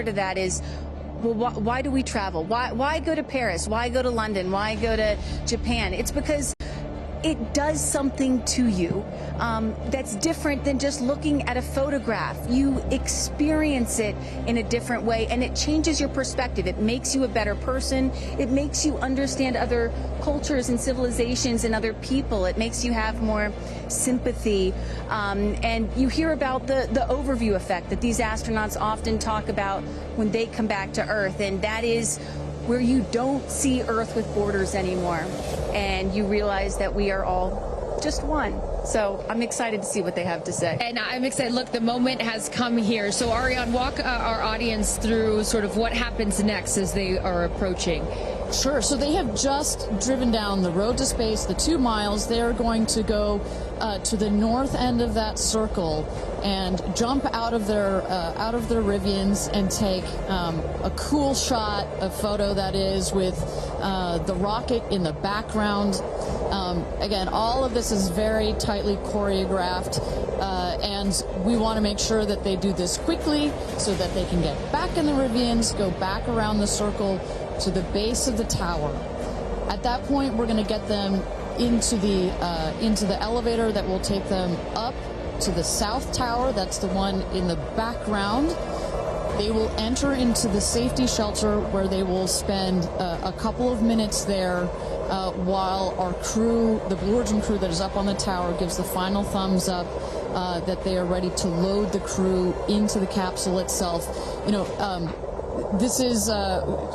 to that is, well, why do we travel? Why go to Paris? Why go to London? Why go to Japan? It's because it does something to you that's different than just looking at a photograph. You experience it in a different way, and it changes your perspective. It makes you a better person. It makes you understand other cultures and civilizations and other people. It makes you have more sympathy. And you hear about the overview effect that these astronauts often talk about when they come back to Earth, and that is where you don't see Earth with borders anymore, and you realize that we are all just one. So I'm excited to see what they have to say. And I'm excited. Look, the moment has come here. So Ariane, walk our audience through sort of what happens next as they are approaching. Sure. So they have just driven down the road to space, the 2 miles. They're going to go to the north end of that circle and jump out of their Rivians and take a cool shot, a photo that is, with the rocket in the background. Again, all of this is very tightly choreographed, and we want to make sure that they do this quickly so that they can get back in the Rivians, go back around the circle to the base of the tower. At that point, we're going to get them into the elevator that will take them up to the south tower. That's the one in the background. They will enter into the safety shelter, where they will spend a couple of minutes there while our crew, the Blue Origin crew that is up on the tower, gives the final thumbs up that they are ready to load the crew into the capsule itself. You know, this is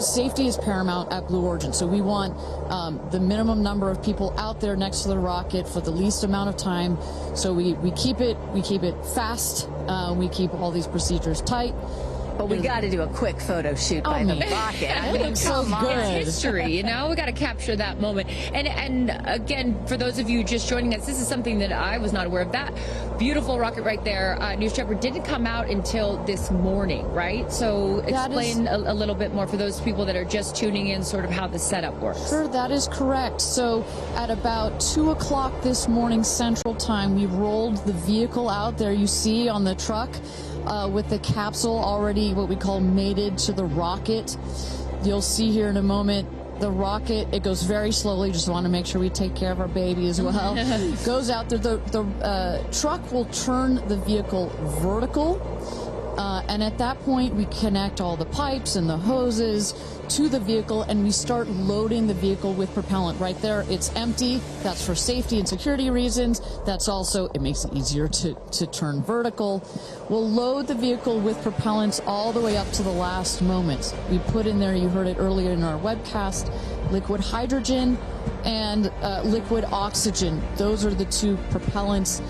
safety is paramount at Blue Origin, so we want the minimum number of people out there next to the rocket for the least amount of time. So we keep it fast. We keep all these procedures tight. But we got to do a quick photo shoot by the rocket. I mean, so good. It's history, you know? We got to capture that moment. And again, for those of you just joining us, this is something that I was not aware of. That beautiful rocket right there, News Shepherd, didn't come out until this morning, right? So explain a little bit more for those people that are just tuning in, sort of how the setup works. Sure, that is correct. So at about 2 o'clock this morning Central Time, we rolled the vehicle out there you see on the truck. With the capsule already what we call mated to the rocket. You'll see here in a moment the rocket, it goes very slowly, just want to make sure we take care of our baby as well. Goes out there, the truck will turn the vehicle vertical, and at that point we connect all the pipes and the hoses to the vehicle, and we start loading the vehicle with propellant. Right there, it's empty. That's for safety and security reasons. That's also, it makes it easier to turn vertical. We'll load the vehicle with propellants all the way up to the last moment. We put in there, you heard it earlier in our webcast, liquid hydrogen and liquid oxygen. Those are the two propellants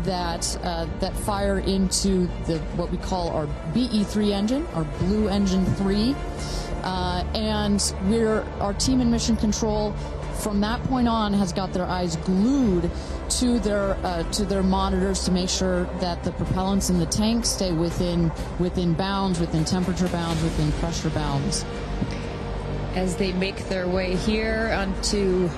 that fire into what we call our BE3 engine, our Blue Engine 3. And our team in Mission Control from that point on has got their eyes glued to their monitors to make sure that the propellants in the tank stay within bounds, within temperature bounds, within pressure bounds. As they make their way here onto,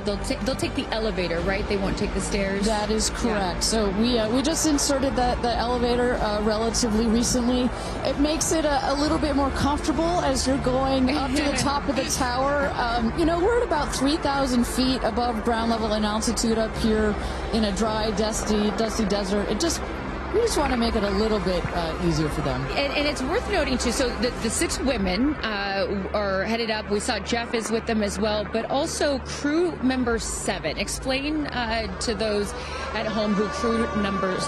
they'll take the elevator, right? They won't take the stairs. That is correct. Yeah. So we just inserted the elevator relatively recently. It makes it a little bit more comfortable as you're going up to the top of the tower. You know, we're at about 3,000 feet above ground level in altitude up here in a dry, dusty desert. We just want to make it a little bit easier for them. And it's worth noting, too, so the 6 women are headed up. We saw Jeff is with them as well, but also crew member 7. Explain to those at home who crew member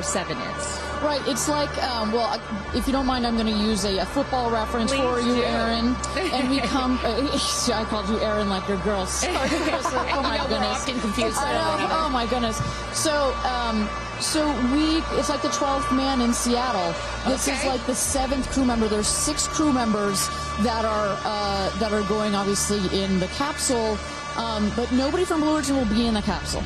7 is. Right. It's like, well, if you don't mind, I'm going to use a football reference for you, Aaron. And we come, I called you Aaron like your girl. Sorry. Oh, my goodness. We're often confused. Oh, my goodness. So it's like the 12th man in Seattle. This is like the 7th crew member. There's 6 crew members that are going obviously in the capsule. But nobody from Blue Origin will be in the capsule.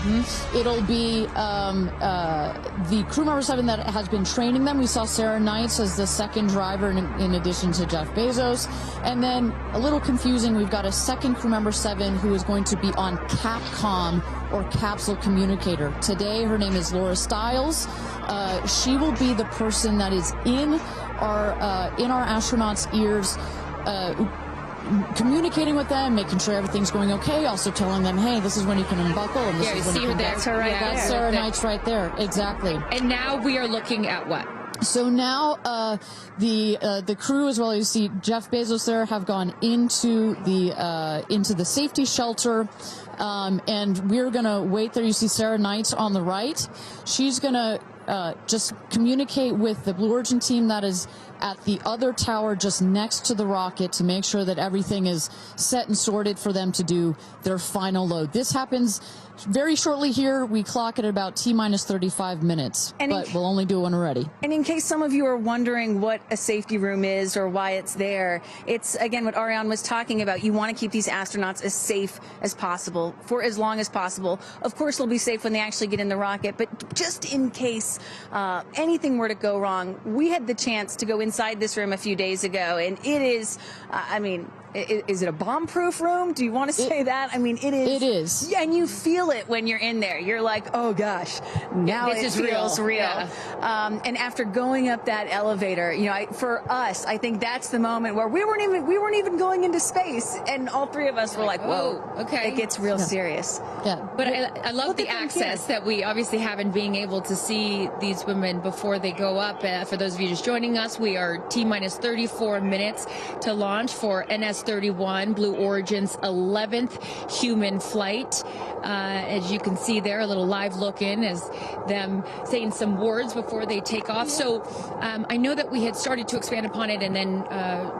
It'll be the crew member 7 that has been training them. We saw Sarah Knights as the second driver in addition to Jeff Bezos. And then, a little confusing, we've got a second crew member 7 who is going to be on Capcom, or capsule communicator. Today, her name is Laura Stiles. She will be the person that is in are in our astronauts' ears, communicating with them, making sure everything's going okay, also telling them, hey, this is when you can unbuckle, and this is when you can... That's her right there. That's Sarah Knight's right there, exactly. And now we are looking at what? So now the crew, as well as you see Jeff Bezos there, have gone into the safety shelter, and we're gonna wait there. You see Sarah Knight on the right. She's gonna just communicate with the Blue Origin team that is at the other tower just next to the rocket to make sure that everything is set and sorted for them to do their final load. This happens very shortly here. We clock it at about T-minus 35 minutes, but we'll only do it when we're ready. And in case some of you are wondering what a safety room is or why it's there, it's, again, what Ariane was talking about. You want to keep these astronauts as safe as possible for as long as possible. Of course, they'll be safe when they actually get in the rocket, but just in case anything were to go wrong, we had the chance to go inside this room a few days ago, and it is, I mean, is it a bomb-proof room? Do you want to say that? I mean, it is. It is. Yeah, and you feel it when you're in there. You're like, oh gosh, now this it is feels real. Yeah. And after going up that elevator, you know, for us, I think that's the moment where we weren't even going into space, and all three of us were like, whoa, okay, it gets real serious. Yeah. But I love the access that we obviously have in being able to see these women before they go up. For those of you just joining us, we are T-minus 34 minutes to launch for NS-31, Blue Origin's 11th human flight. As you can see there, a little live look in as them saying some words before they take off. So I know that we had started to expand upon it and then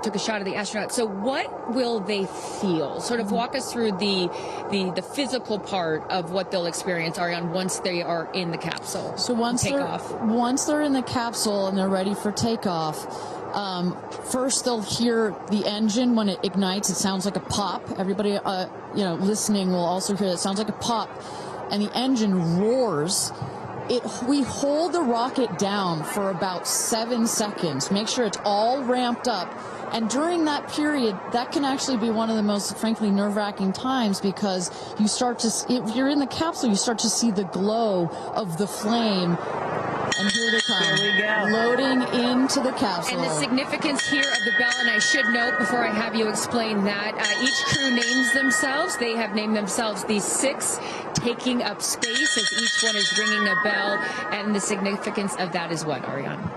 took a shot of the astronauts. So what will they feel? Sort of walk us through the physical part of what they'll experience, Ariane, once they are in the capsule. So once they're in the capsule and they're ready for takeoff, first they'll hear the engine when it ignites. It sounds like a pop. Everybody, listening will also hear that. It sounds like a pop, and the engine roars. We hold the rocket down for about 7 seconds. Make sure it's all ramped up. And during that period, that can actually be one of the most, frankly, nerve-wracking times, because you start to, if you're in the capsule, you start to see the glow of the flame. And here they come. Here we go. Loading into the capsule. And the significance here of the bell, and I should note before I have you explain that, each crew names themselves. They have named themselves the 6 taking up space, as each one is ringing a bell. And the significance of that is what, Ariane?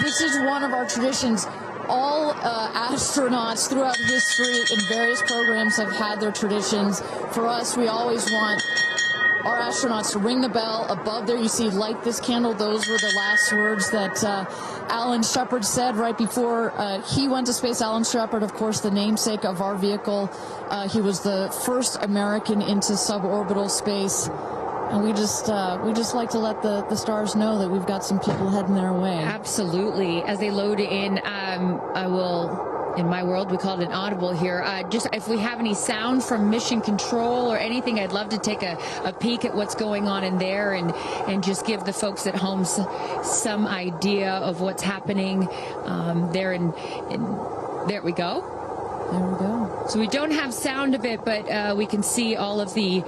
This is one of our traditions. All astronauts throughout history in various programs have had their traditions. For us, we always want our astronauts to ring the bell. Above there, you see, light this candle. Those were the last words that Alan Shepard said right before he went to space. Alan Shepard, of course, the namesake of our vehicle. He was the first American into suborbital space. And we just like to let the stars know that we've got some people heading their way. Absolutely. As they load in, I will... In my world, we call it an audible here. Just if we have any sound from mission control or anything, I'd love to take a peek at what's going on in there and just give the folks at home some idea of what's happening there. There we go. There we go. So we don't have sound of it, but we can see all of the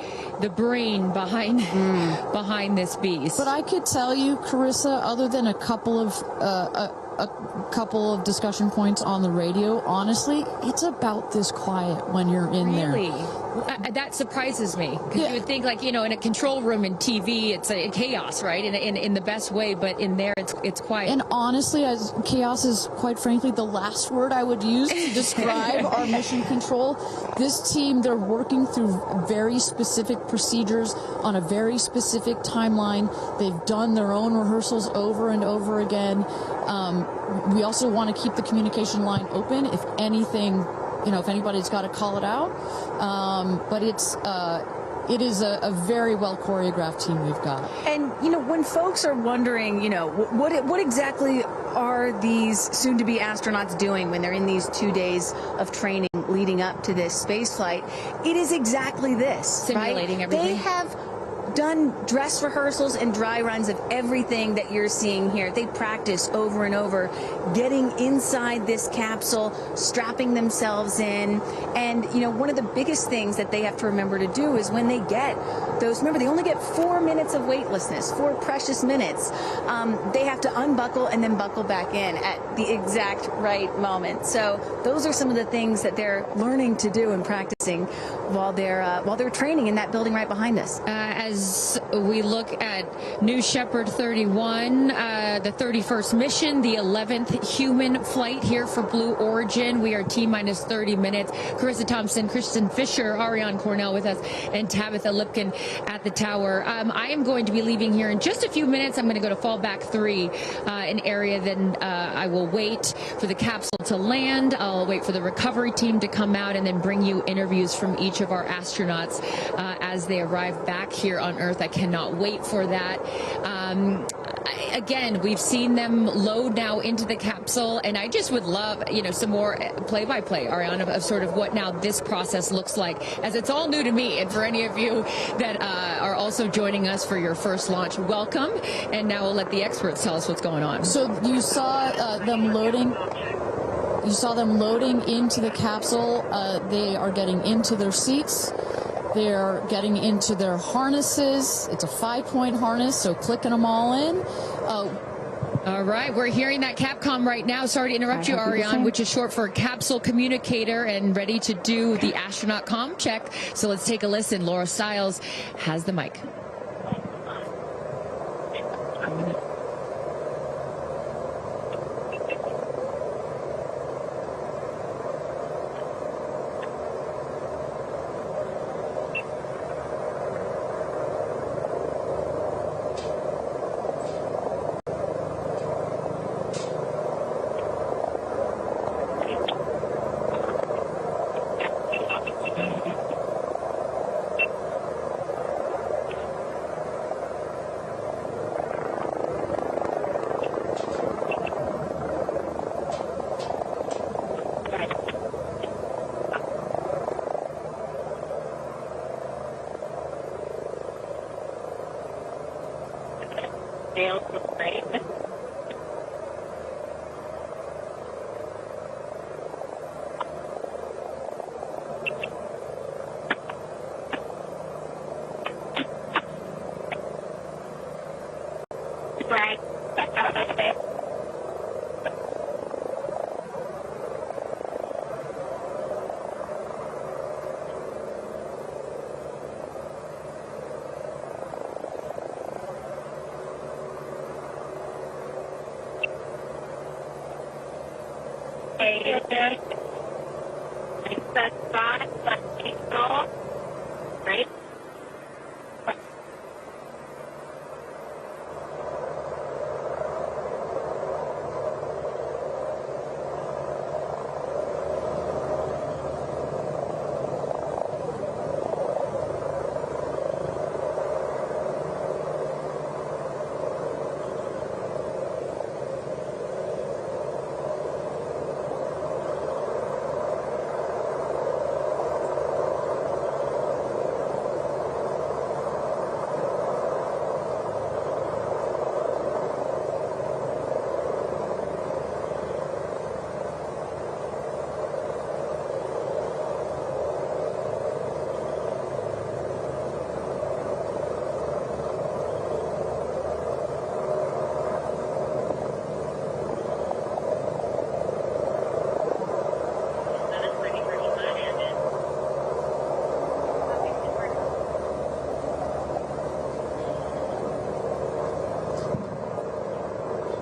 brain behind this beast. But I could tell you, Carissa, other than a couple of discussion points on the radio, honestly, it's about this quiet when you're in there. Really? That surprises me, because you would think, like, in a control room in TV, it's a chaos, right? In the best way, but in there, it's quiet. And honestly, chaos is, quite frankly, the last word I would use to describe our mission control. This team, they're working through very specific procedures on a very specific timeline. They've done their own rehearsals over and over again. We also want to keep the communication line open if anything, if anybody's got to call it out. But it is a very well choreographed team we've got. And, when folks are wondering, what exactly are these soon-to-be astronauts doing when they're in these 2 days of training leading up to this space flight, it is exactly this. Simulating everything. They have done dress rehearsals and dry runs of everything that you're seeing here. They practice over and over getting inside this capsule, strapping themselves in. And, one of the biggest things that they have to remember to do is when they get those, remember, they only get 4 minutes of weightlessness, 4 precious minutes. They have to unbuckle and then buckle back in at the exact right moment. So those are some of the things that they're learning to do and practicing while they're training in that building right behind us. As we look at New Shepard 31, the 31st mission, the 11th human flight here for Blue Origin. We are T-minus 30 minutes. Carissa Thompson, Kristen Fisher, Ariane Cornell with us, and Tabitha Lipkin at the tower. I am going to be leaving here in just a few minutes. I'm going to go to fallback 3, an area. Then I will wait for the capsule to land. I'll wait for the recovery team to come out and then bring you interviews from each of our astronauts as they arrive back here on Earth. I cannot wait for that. Again, we've seen them load now into the capsule, and I just would love, some more play-by-play, Ariana, of sort of what now this process looks like, as it's all new to me. And for any of you that are also joining us for your first launch, welcome. And now we'll let the experts tell us what's going on. So you saw them loading. You saw them loading into the capsule. They are getting into their seats. They're getting into their harnesses. It's a 5-point harness, so clicking them all in. All right, we're hearing that Capcom right now. Sorry to interrupt you, Ariane, which is short for capsule communicator, and ready to do the astronaut comm check. So let's take a listen. Laura Stiles has the mic.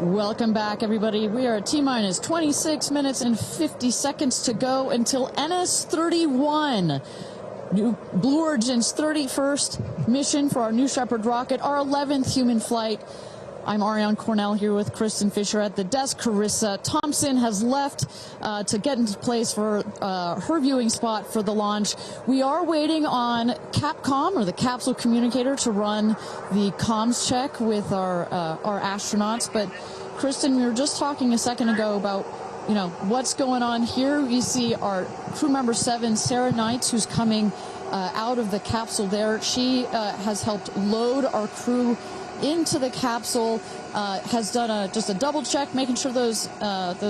Welcome back, everybody. We are at T-minus 26 minutes and 50 seconds to go until NS-31, Blue Origin's 31st mission for our New Shepard rocket, our 11th human flight. I'm Ariane Cornell here with Kristen Fisher at the desk. Carissa Thompson has left to get into place for her viewing spot for the launch. We are waiting on Capcom, or the capsule communicator, to run the comms check with our astronauts. But Kristen, we were just talking a second ago about what's going on here. You see our crew member 7, Sarah Knights, who's coming out of the capsule there. She has helped load our crew into the capsule, has done just a double check, making sure those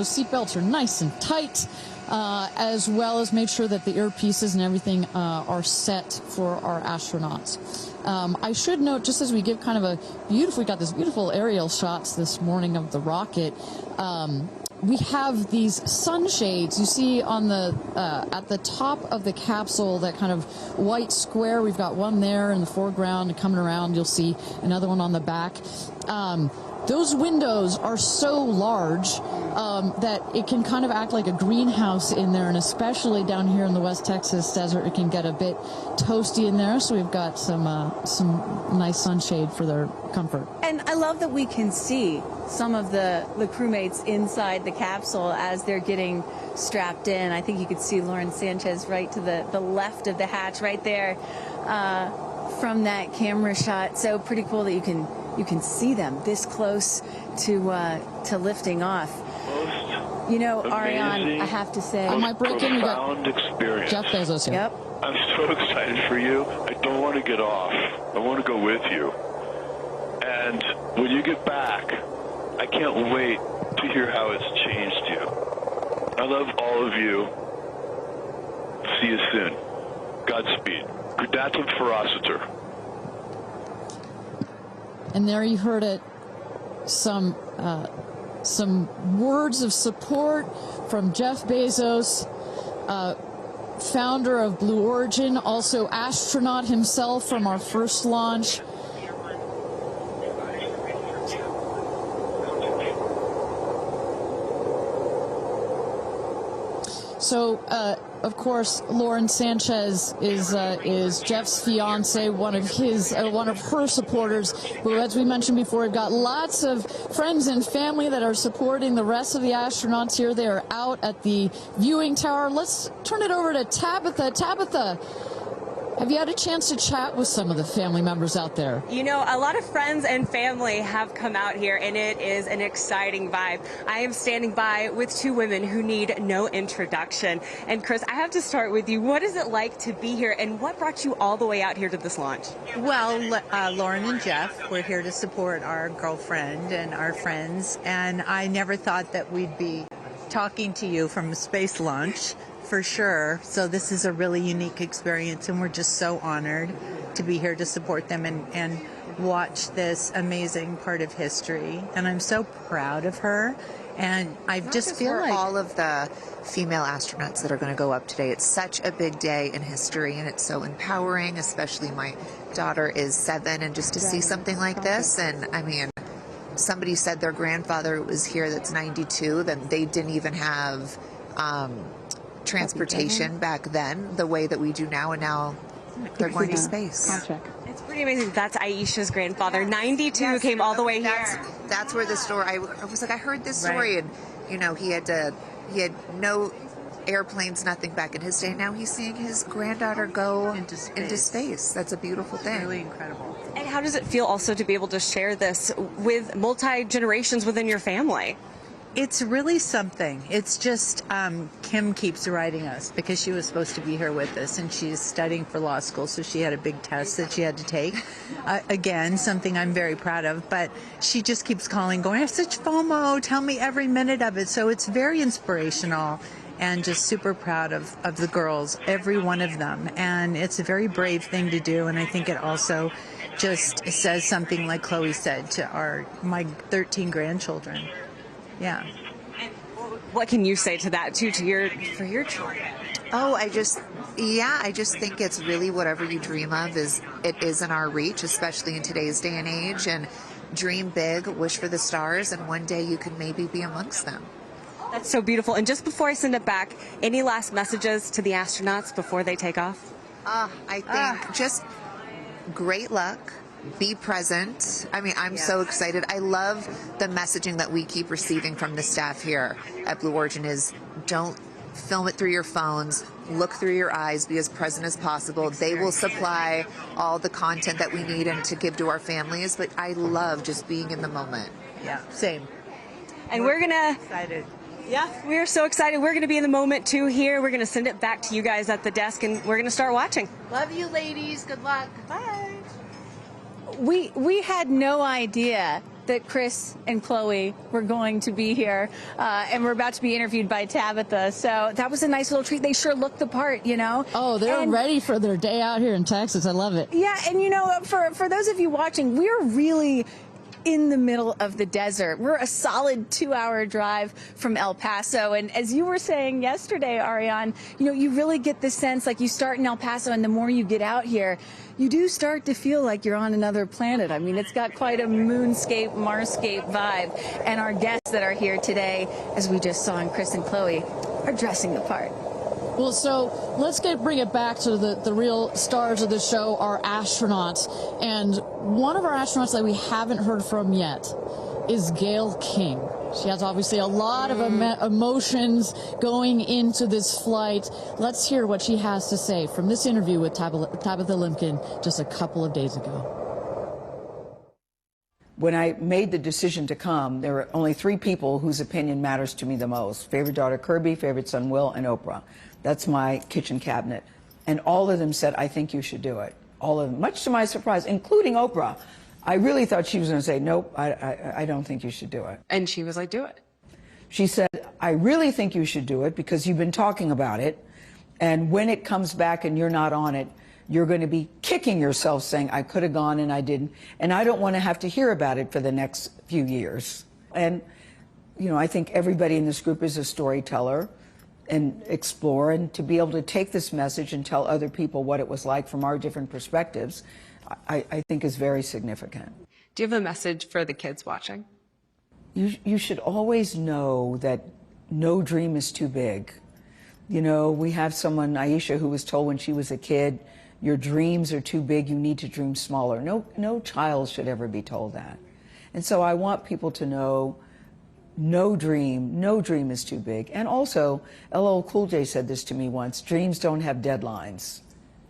seat belts are nice and tight, as well as make sure that the earpieces and everything are set for our astronauts. I should note, just as we give kind of we got this beautiful aerial shots this morning of the rocket. We have these sunshades you see on the at the top of the capsule, that kind of white square. We've got one there in the foreground, and coming around you'll see another one on the back. Those windows are so large that it can kind of act like a greenhouse in there, and especially down here in the West Texas desert, it can get a bit toasty in there. So we've got some nice sunshade for their comfort. And I love that we can see some of the crewmates inside the capsule as they're getting strapped in. I think you could see Lauren Sanchez right to the left of the hatch right there from that camera shot. So pretty cool that you can see them this close to lifting off. You know, Ariane, I have to say, I might break in. We got experience. Jeff Bezos here. Yep. I'm so excited for you. I don't want to get off. I want to go with you. And when you get back, I can't wait to hear how it's changed you. I love all of you. See you soon. Godspeed. Gradatum ferociter. And there you heard it. Some words of support from Jeff Bezos, founder of Blue Origin, also astronaut himself from our first launch. So, of course, Lauren Sanchez is Jeff's fiance, one of her supporters. But as we mentioned before, we've got lots of friends and family that are supporting the rest of the astronauts here. They are out at the viewing tower. Let's turn it over to Tabitha. Tabitha, have you had a chance to chat with some of the family members out there? You know, a lot of friends and family have come out here, and it is an exciting vibe. I am standing by with two women who need no introduction. And Chris, I have to start with you. What is it like to be here, and what brought you all the way out here to this launch? Well, Lauren and Jeff, we're here to support our girlfriend and our friends, and I never thought that we'd be talking to you from a space launch. For sure. So this is a really unique experience, and we're just so honored to be here to support them and watch this amazing part of history. And I'm so proud of her. And I just feel like all of the female astronauts that are going to go up today. It's such a big day in history, and it's so empowering, especially my daughter is 7, and just to see something like this. And I mean, somebody said their grandfather was here that's 92, that they didn't even have transportation back then the way that we do now, and now they're going to space. It's pretty amazing. That's Aisha's grandfather. 92 came all the way here. That's where the story, I was like, I heard this story, and you know, he had no airplanes, nothing back in his day. Now he's seeing his granddaughter go into space. That's a beautiful thing. Really incredible. And how does it feel also to be able to share this with multi-generations within your family? It's really something. It's just Kim keeps writing us because she was supposed to be here with us, and she's studying for law school, so she had a big test that she had to take. Again, something I'm very proud of, but she just keeps calling, going, I have such FOMO, tell me every minute of it. So it's very inspirational, and just super proud of the girls, every one of them. And it's a very brave thing to do, and I think it also just says something, like Chloe said, to my 13 grandchildren. Yeah. And what can you say to that too, for your children? Oh, I just think it's really whatever you dream of is in our reach, especially in today's day and age. And dream big, wish for the stars, and one day you can maybe be amongst them. That's so beautiful. And just before I send it back, any last messages to the astronauts before they take off? I think just great luck. Be present. I mean, I'm so excited. I love the messaging that we keep receiving from the staff here at Blue Origin is don't film it through your phones, look through your eyes, be as present as possible. They will supply all the content that we need and to give to our families, but I love just being in the moment. Yeah, same. And we're gonna excited. Yeah, we're so excited. We're going to be in the moment too here. We're going to send it back to you guys at the desk, and we're going to start watching. Love you, ladies. Good luck. Bye. we had no idea that Chris and Chloe were going to be here, and we're about to be interviewed by Tabitha. So that was a nice little treat. They sure looked the part, you know. Oh, they're ready for their day out here in Texas. I love it. Yeah, and you know, for those of you watching, we're really in the middle of the desert. We're a solid 2-hour drive from El Paso. And as you were saying yesterday, Ariane, you know, you really get the sense like you start in El Paso and the more you get out here, you do start to feel like you're on another planet. I mean, it's got quite a moonscape, Marscape vibe. And our guests that are here today, as we just saw in Chris and Chloe, are dressing the part. Well, so let's bring it back to the real stars of the show, our astronauts. And one of our astronauts that we haven't heard from yet is Gayle King. She has obviously a lot of emotions going into this flight. Let's hear what she has to say from this interview with Tabitha Limkin just a couple of days ago. When I made the decision to come, there were only 3 people whose opinion matters to me the most. Favorite daughter Kirby, favorite son Will, and Oprah. That's my kitchen cabinet. And all of them said, I think you should do it. All of them, much to my surprise, including Oprah. I really thought she was going to say, nope, I don't think you should do it. And she was like, do it. She said, I really think you should do it because you've been talking about it. And when it comes back and you're not on it, you're going to be kicking yourself saying, I could have gone and I didn't. And I don't want to have to hear about it for the next few years. And, you know, I think everybody in this group is a storyteller and explore, and to be able to take this message and tell other people what it was like from our different perspectives, I think is very significant. Do you have a message for the kids watching? You should always know that no dream is too big. You know, we have someone, Aisha, who was told when she was a kid, your dreams are too big, you need to dream smaller. No child should ever be told that. And so I want people to know no dream is too big. And also, LL Cool J said this to me once, dreams don't have deadlines.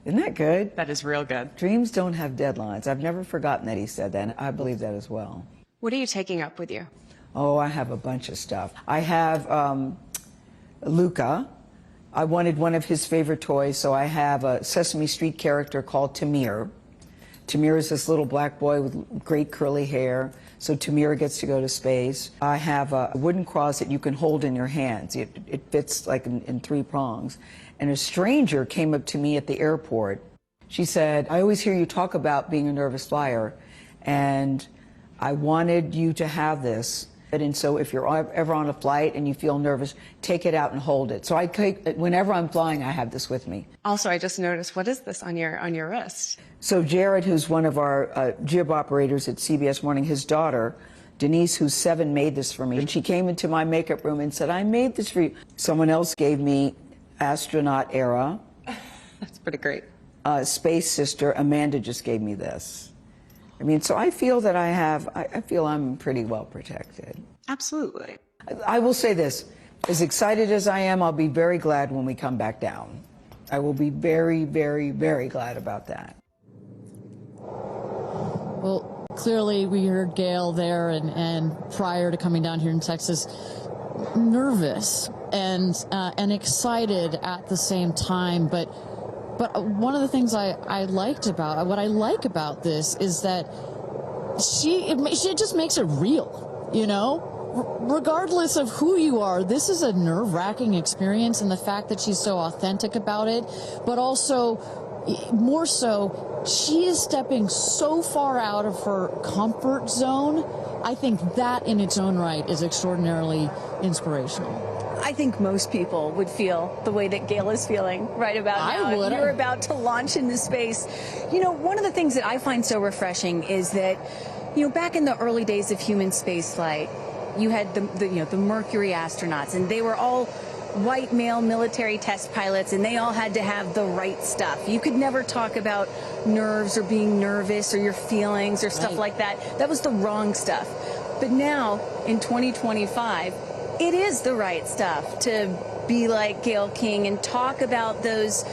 Isn't that good? That is real good. Dreams don't have deadlines. I've never forgotten that he said that, and I believe that as well. What are you taking up with you? Oh, I have a bunch of stuff. I have Luca. I wanted one of his favorite toys, so I have a Sesame Street character called Tamir. Tamir is this little black boy with great curly hair, so Tamir gets to go to space. I have a wooden cross that you can hold in your hands. It fits like in 3 prongs. And a stranger came up to me at the airport. She said, I always hear you talk about being a nervous flyer, and I wanted you to have this. And so if you're ever on a flight and you feel nervous, take it out and hold it. So whenever I'm flying, I have this with me. Also, I just noticed, what is this on your wrist? So Jared, who's one of our jib operators at CBS Morning, his daughter, Denise, who's 7, made this for me. And she came into my makeup room and said, I made this for you. Someone else gave me astronaut era. That's pretty great. Space sister, Amanda, just gave me this. I mean, so I feel that I feel I'm pretty well protected. Absolutely. I will say this, as excited as I am, I'll be very glad when we come back down. I will be very, very, very glad about that. Well, clearly we heard Gayle there and prior to coming down here in Texas, nervous and excited at the same time, but one of the things I like about this is that she just makes it real, you know? Regardless of who you are, this is a nerve-wracking experience, and the fact that she's so authentic about it, but also, more so, she is stepping so far out of her comfort zone. I think that in its own right is extraordinarily inspirational. I think most people would feel the way that Gayle is feeling right about now. I would. You're about to launch into space. You know, one of the things that I find so refreshing is that, you know, back in the early days of human spaceflight, you had the Mercury astronauts, and they were all white male military test pilots, and they all had to have the right stuff. You could never talk about nerves or being nervous or your feelings or stuff like that. That was the wrong stuff. But now, in 2025, it is the right stuff to be like Gayle King and talk about those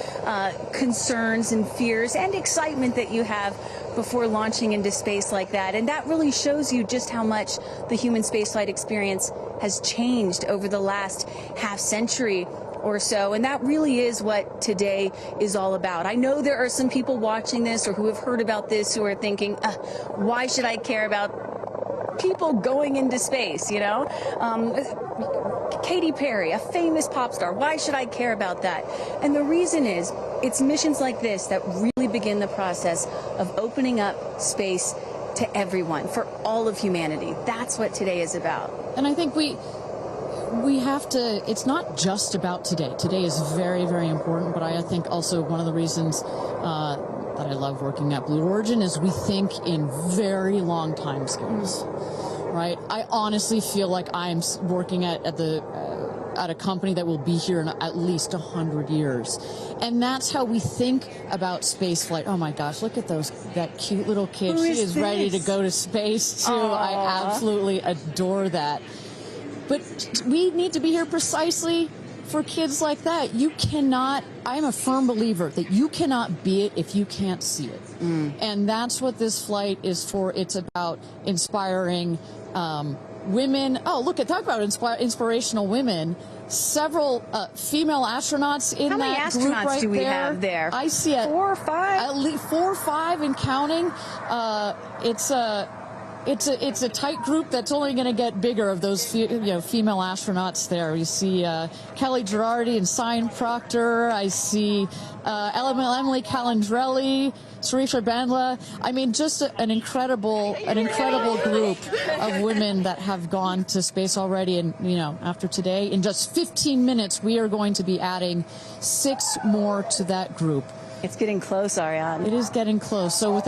concerns and fears and excitement that you have before launching into space like that. And that really shows you just how much the human spaceflight experience has changed over the last half century. or so. And that really is what today is all about. I know there are some people watching this or who have heard about this who are thinking, why should I care about people going into space, you know? Katy Perry, a famous pop star, why should I care about that? And the reason is, it's missions like this that really begin the process of opening up space to everyone, for all of humanity. That's what today is about. And I think we have to, it's not just about today. Today is very, very important, but I think also one of the reasons that I love working at Blue Origin is we think in very long time scales, right? I honestly feel like I'm working at a company that will be here in at least 100 years. And that's how we think about space flight. Oh my gosh, look at that cute little kid. She is ready to go to space too. Aww. I absolutely adore that. But we need to be here precisely for kids like that. You cannot, I'm a firm believer that you cannot be it if you can't see it. And that's what this flight is for. It's about inspiring women. Oh, look, talk about inspirational women. Several female astronauts in that group right there. How many astronauts do we have there? I see 4 or 5. At least 4 or 5 and counting. It's a tight group that's only going to get bigger of those female astronauts there. You see Kelly Girardi and Cyan Proctor. I see Emily Calandrelli, Sarisha Bandla. I mean, just an incredible group of women that have gone to space already. And after today, in just 15 minutes, we are going to be adding 6 more to that group. It's getting close, Ariane. It is getting close. So with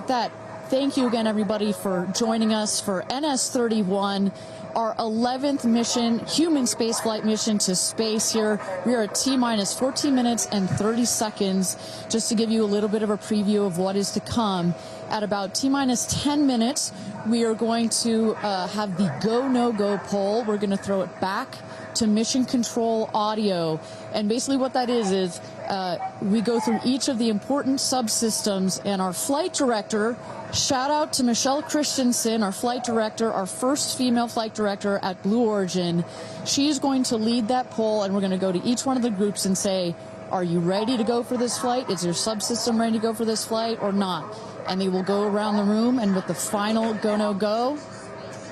that. Thank you again, everybody, for joining us for NS-31, our 11th mission, human spaceflight mission to space here. We are at T-minus 14 minutes and 30 seconds. Just to give you a little bit of a preview of what is to come, at about T-minus 10 minutes, we are going to have the go, no-go poll. We're going to throw it back to mission control audio. And basically what that is we go through each of the important subsystems, and our flight director, shout out to Michelle Christensen, our flight director, our first female flight director at Blue Origin. She's going to lead that poll, and we're going to go to each one of the groups and say, are you ready to go for this flight? Is your subsystem ready to go for this flight or not? And they will go around the room, and with the final go, no go,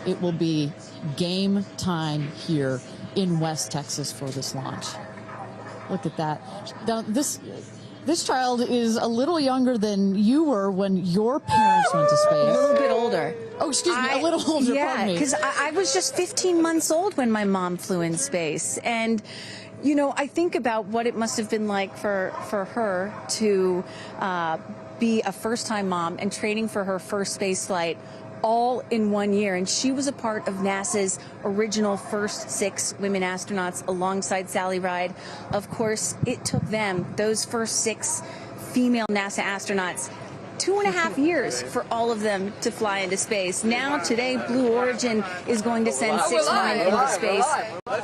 it will be game time here in West Texas for this launch. Look at that. Now, this child is a little younger than you were when your parents went to space. A little bit older. Oh, excuse me, a little older, yeah, because I was just 15 months old when my mom flew in space. And, I think about what it must have been like for her to be a first-time mom and training for her first space flight all in 1 year. And she was a part of NASA's original first 6 women astronauts alongside Sally Ride. Of course, it took them, those first 6 female NASA astronauts, 2.5 years for all of them to fly into space. Now, today, Blue Origin is going to send 6 women into space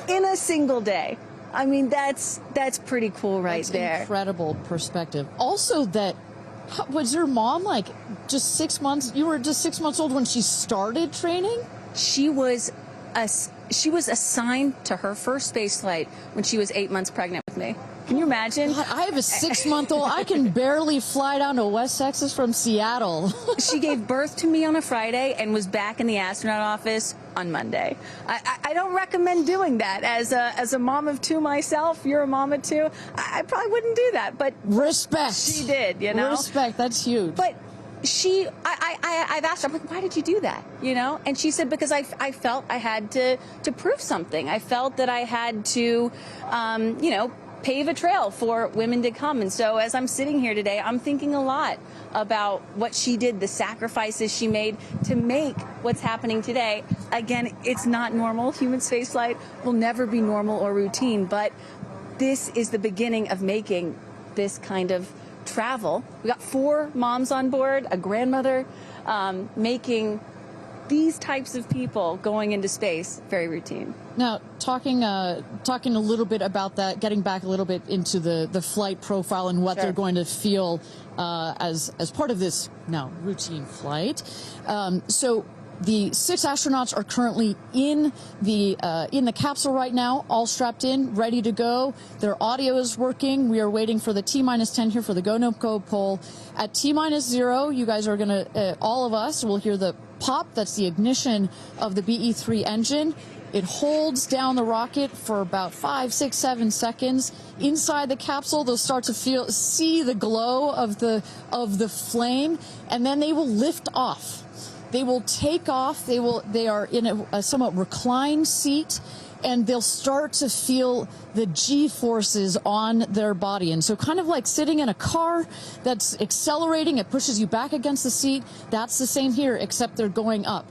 in a single day. I mean, that's pretty cool right there. Incredible perspective. Also, was your mom just 6 months? You were just 6 months old when she started training? She was assigned to her first space flight when she was 8 months pregnant with me. Can you imagine? God, I have a 6-month-old. I can barely fly down to West Texas from Seattle. She gave birth to me on a Friday and was back in the astronaut office on Monday. I don't recommend doing that. As a mom of 2 myself, you're a mom of 2, I probably wouldn't do that. But respect. She did, Respect, that's huge. But I've asked her, I'm like, why did you do that? And she said, because I felt I had to prove something. I felt that I had to, pave a trail for women to come. And so as I'm sitting here today, I'm thinking a lot about what she did, the sacrifices she made to make what's happening today. Again, it's not normal. Human spaceflight will never be normal or routine, but this is the beginning of making this kind of travel. We got 4 moms on board, a grandmother, making these types of people going into space very routine. Now, talking a little bit about that, getting back a little bit into the flight profile and what they're going to feel as part of this now routine flight. So The 6 astronauts are currently in the capsule right now, all strapped in, ready to go. Their audio is working. We are waiting for the T-10 here for the go no go poll. At T-0, you guys are going to, all of us will hear the pop. That's the ignition of the BE-3 engine. It holds down the rocket for about 5, 6, 7 seconds. Inside the capsule, they'll start to see the glow of the flame, and then they will lift off. They will take off. They are in a somewhat reclined seat, and they'll start to feel the G-forces on their body. And so kind of like sitting in a car that's accelerating, it pushes you back against the seat. That's the same here, except they're going up.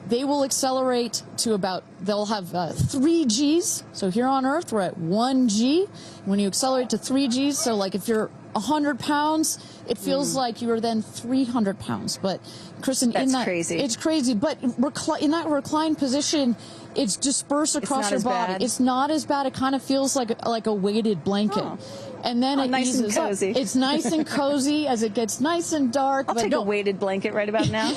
They will accelerate to they'll have 3 Gs. So here on Earth, we're at 1 G. When you accelerate to 3 Gs, so like if you're 100 pounds, it feels like you are then 300 pounds. But Kristen, crazy. It's crazy. But in that reclined position, it's dispersed across your body. Bad. It's not as bad. It kind of feels like a weighted blanket. Oh. And then it nice eases and cozy. up. It's nice and cozy as it gets nice and dark. I'll take a weighted blanket right about now.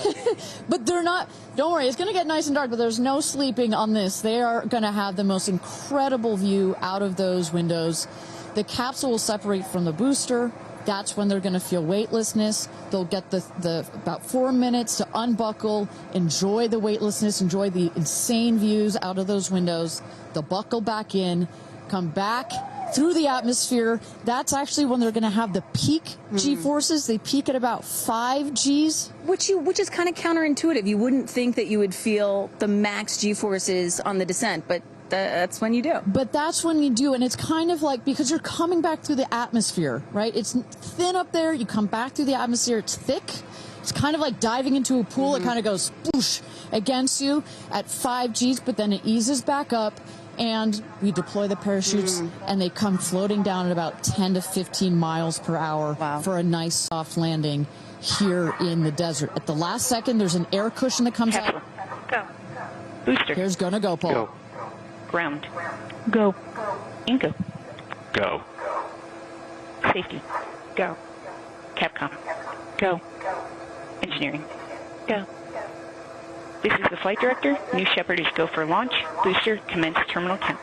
But they're not, don't worry, it's going to get nice and dark, but there's no sleeping on this. They are going to have the most incredible view out of those windows. The capsule will separate from the booster. That's when they're going to feel weightlessness. They'll get the about 4 minutes to unbuckle, enjoy the weightlessness, enjoy the insane views out of those windows. They'll buckle back in, come back through the atmosphere. That's actually when they're going to have the peak G-forces. They peak at about 5 Gs. Which is kind of counterintuitive. You wouldn't think that you would feel the max G-forces on the descent, but that's when you do. But that's when you do, and it's kind of like, because you're coming back through the atmosphere, right? It's thin up there. You come back through the atmosphere. It's thick. It's kind of like diving into a pool. It kind of goes whoosh against you at 5 Gs, but then it eases back up. And we deploy the parachutes, and they come floating down at about 10 to 15 miles per hour for a nice soft landing here in the desert. At the last second, there's an air cushion that comes out. Go. Booster. Here's gonna go, Paul. Go. Ground. Go. And go. Go. Safety. Go. Capcom. Go. Engineering. Go. This is the flight director. New Shepard is go for launch. Booster, commence terminal count.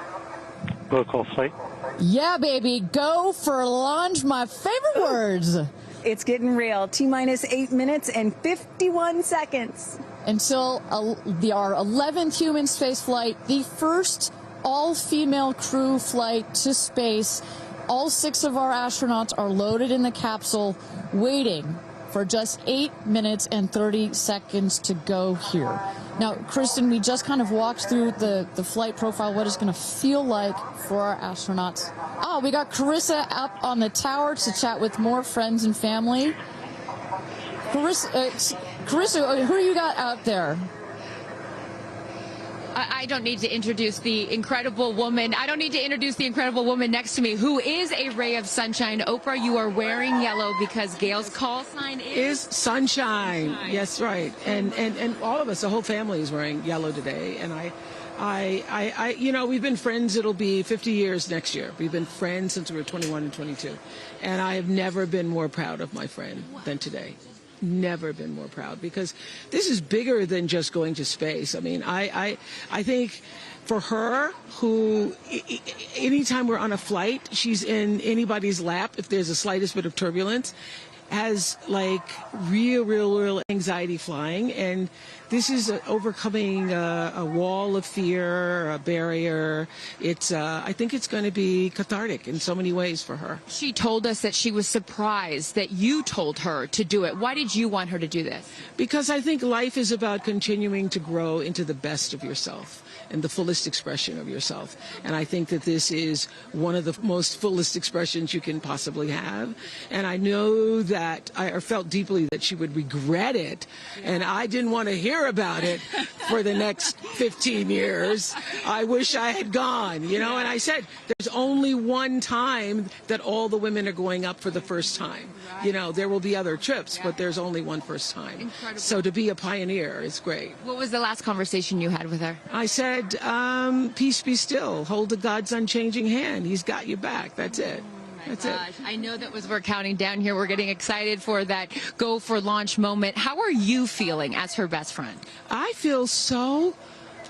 Protocol flight. Yeah, baby. Go for launch. My favorite words. It's getting real. T-minus 8 minutes and 51 seconds. Until our 11th human space flight, the first all-female crew flight to space. All 6 of our astronauts are loaded in the capsule, waiting for just 8 minutes and 30 seconds to go here. Now, Kristen, we just kind of walked through the flight profile, what it's going to feel like for our astronauts. Oh, we got Carissa up on the tower to chat with more friends and family. Carissa, who you got out there? I don't need to introduce the incredible woman. I don't need to introduce the incredible woman next to me, who is a ray of sunshine. Oprah, you are wearing yellow because Gayle's call sign is sunshine. Yes, right. And all of us, the whole family is wearing yellow today. And I you know, we've been friends. It'll be 50 years next year. We've been friends since we were 21 and 22. And I have never been more proud of my friend than today. Never been more proud, because this is bigger than just going to space. I mean, I think for her, who anytime we're on a flight, she's in anybody's lap if there's the slightest bit of turbulence, has like real anxiety flying, and this is overcoming a wall of fear, a barrier. It's I think it's going to be cathartic in so many ways for her. She told us that she was surprised that you told her to do it. Why did you want her to do this? Because I think life is about continuing to grow into the best of yourself and the fullest expression of yourself. And I think that this is one of the most fullest expressions you can possibly have. And I know that I felt deeply that she would regret it. And I didn't want to hear about it for the next 15 years. I wish I had gone, you know. And I said, there's only one time that all the women are going up for the first time. You know, there will be other trips, but there's only one first time. Incredible. So to be a pioneer is great. What was the last conversation you had with her? I said, peace be still. Hold the God's unchanging hand. He's got your back. That's it. That's it. I know that as we're counting down here, we're getting excited for that go for launch moment. How are you feeling as her best friend? I feel so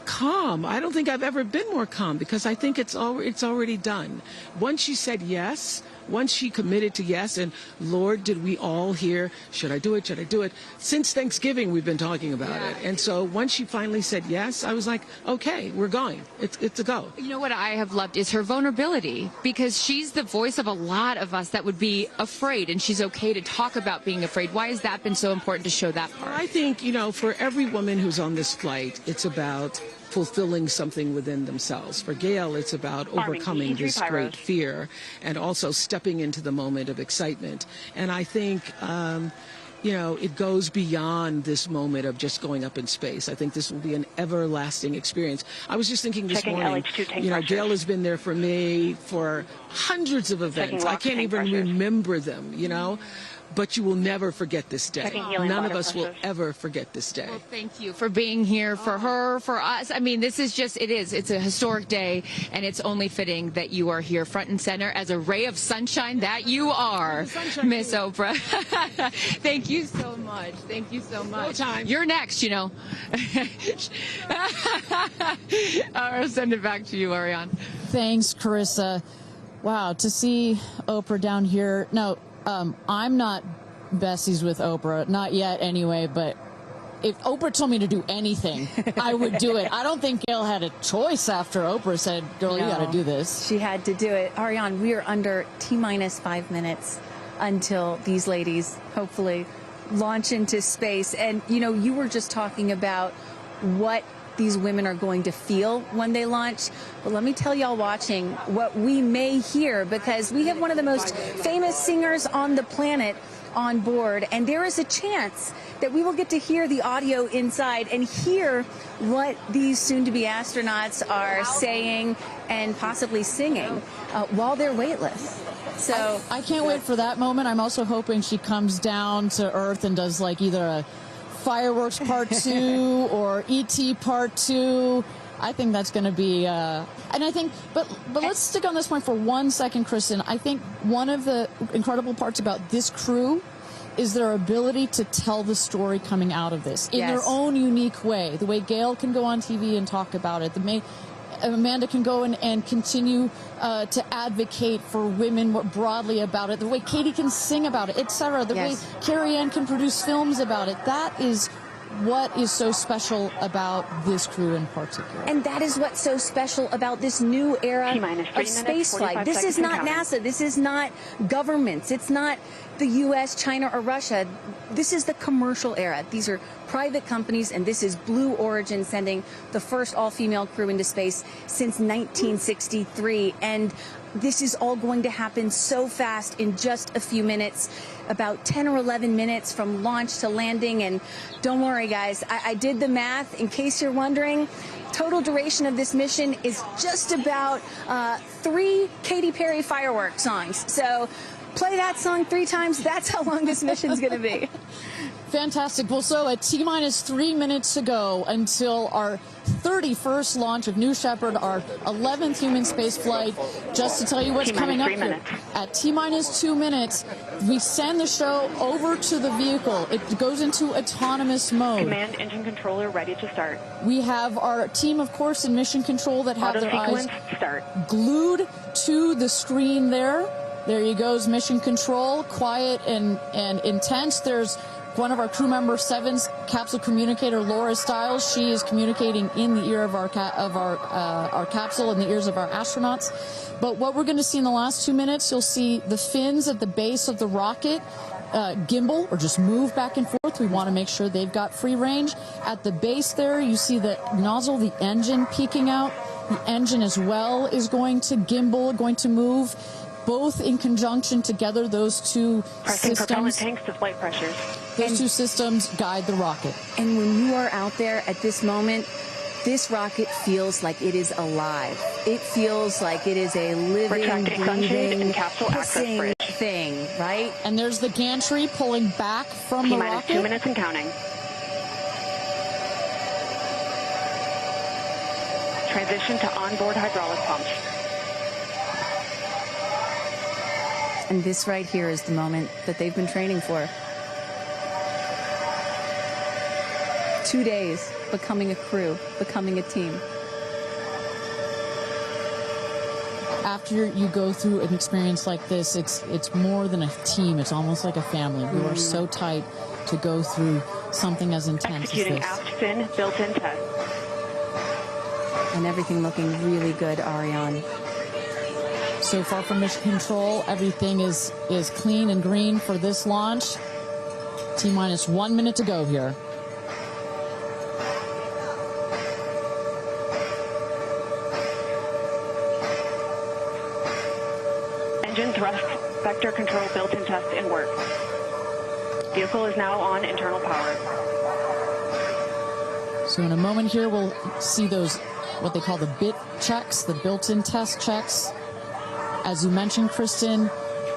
calm. I don't think I've ever been more calm because I think it's already done. Once she said yes, once she committed to yes, and Lord, did we all hear, should I do it? Should I do it? Since Thanksgiving, we've been talking about it. And so once she finally said yes, I was like, okay, we're going. It's a go. You know what I have loved is her vulnerability, because she's the voice of a lot of us that would be afraid, and she's okay to talk about being afraid. Why has that been so important to show that part? I think, you know, for every woman who's on this flight, it's about fulfilling something within themselves. For Gayle, it's about overcoming this great fear and also stepping into the moment of excitement. And I think, you know, it goes beyond this moment of just going up in space. I think this will be an everlasting experience. I was just thinking this morning, you know, Gayle has been there for me for hundreds of events. I can't even remember them, you know. But you will never forget this day. None of us will ever forget this day. Well, thank you for being here, for her, for us. I mean, this is just, it's a historic day, and it's only fitting that you are here front and center as a ray of sunshine that you are, Miss Oprah. Thank you so much. Thank you so much. No time. You're next, you know. I'll send it back to you, Ariane. Thanks, Carissa. Wow, to see Oprah down here. No, I'm not besties with Oprah, not yet anyway, but if Oprah told me to do anything, I would do it. I don't think Gayle had a choice after Oprah said, girl, you got to do this. She had to do it. Ariane, we are under T-minus 5 minutes until these ladies hopefully launch into space. And, you know, you were just talking about what these women are going to feel when they launch. But let me tell y'all watching what we may hear, because we have one of the most famous singers on the planet on board, and there is a chance that we will get to hear the audio inside and hear what these soon-to-be astronauts are saying and possibly singing while they're weightless. So I can't wait for that moment. I'm also hoping she comes down to Earth and does like either a Fireworks Part 2 or E.T. Part 2. I think that's going to be, and I think, but let's stick on this point for 1 second, Kristen. I think one of the incredible parts about this crew is their ability to tell the story coming out of this in their own unique way. The way Gayle can go on TV and talk about it, Amanda can go and continue to advocate for women more broadly about it, the way Katy can sing about it, etc., the way Kerianne can produce films about it. That is what is so special about this crew in particular. And that is what's so special about this new era of spaceflight. This is not NASA. This is not governments. It's not the U.S., China, or Russia. This is the commercial era. These are private companies, and this is Blue Origin sending the first all-female crew into space since 1963. And this is all going to happen so fast in just a few minutes, about 10 or 11 minutes from launch to landing. And don't worry, guys, I did the math. In case you're wondering, total duration of this mission is just about 3 Katy Perry fireworks songs. So play that song 3 times. That's how long this mission's going to be. Fantastic. Well, so at T-minus 3 minutes to go until our 31st launch of New Shepard, our 11th human space flight. Just to tell you what's coming up here. At T-minus 2 minutes, we send the show over to the vehicle. It goes into autonomous mode. Command engine controller ready to start. We have our team, of course, in mission control that have their eyes glued to the screen there. There you goes, mission control, quiet and intense. There's one of our crew member 7's capsule communicator, Laura Stiles. She is communicating in the ear of our capsule, in the ears of our astronauts. But what we're going to see in the last 2 minutes, you'll see the fins at the base of the rocket gimbal or just move back and forth. We want to make sure they've got free range. At the base there, you see the nozzle, the engine peeking out. The engine as well is going to gimbal, going to move. Both in conjunction together, those two Pressing systems. propellant tanks to flight pressures. Those two systems guide the rocket. And when you are out there at this moment, this rocket feels like it is alive. It feels like it is a living, breathing, hissing thing, right? And there's the gantry pulling back from the rocket. T-minus 2 minutes and counting. Transition to onboard hydraulic pumps. And this right here is the moment that they've been training for. 2 days, becoming a crew, becoming a team. After you go through an experience like this, it's more than a team. It's almost like a family. You are so tight to go through something as intense Executing as this. aft fin built-in test. And everything looking really good, Ariane. So far from mission control, everything is clean and green for this launch. T-minus 1 minute to go here. Engine thrust vector control built-in test in work. Vehicle is now on internal power. So in a moment here, we'll see those, what they call the bit checks, the built-in test checks. As you mentioned, Kristen,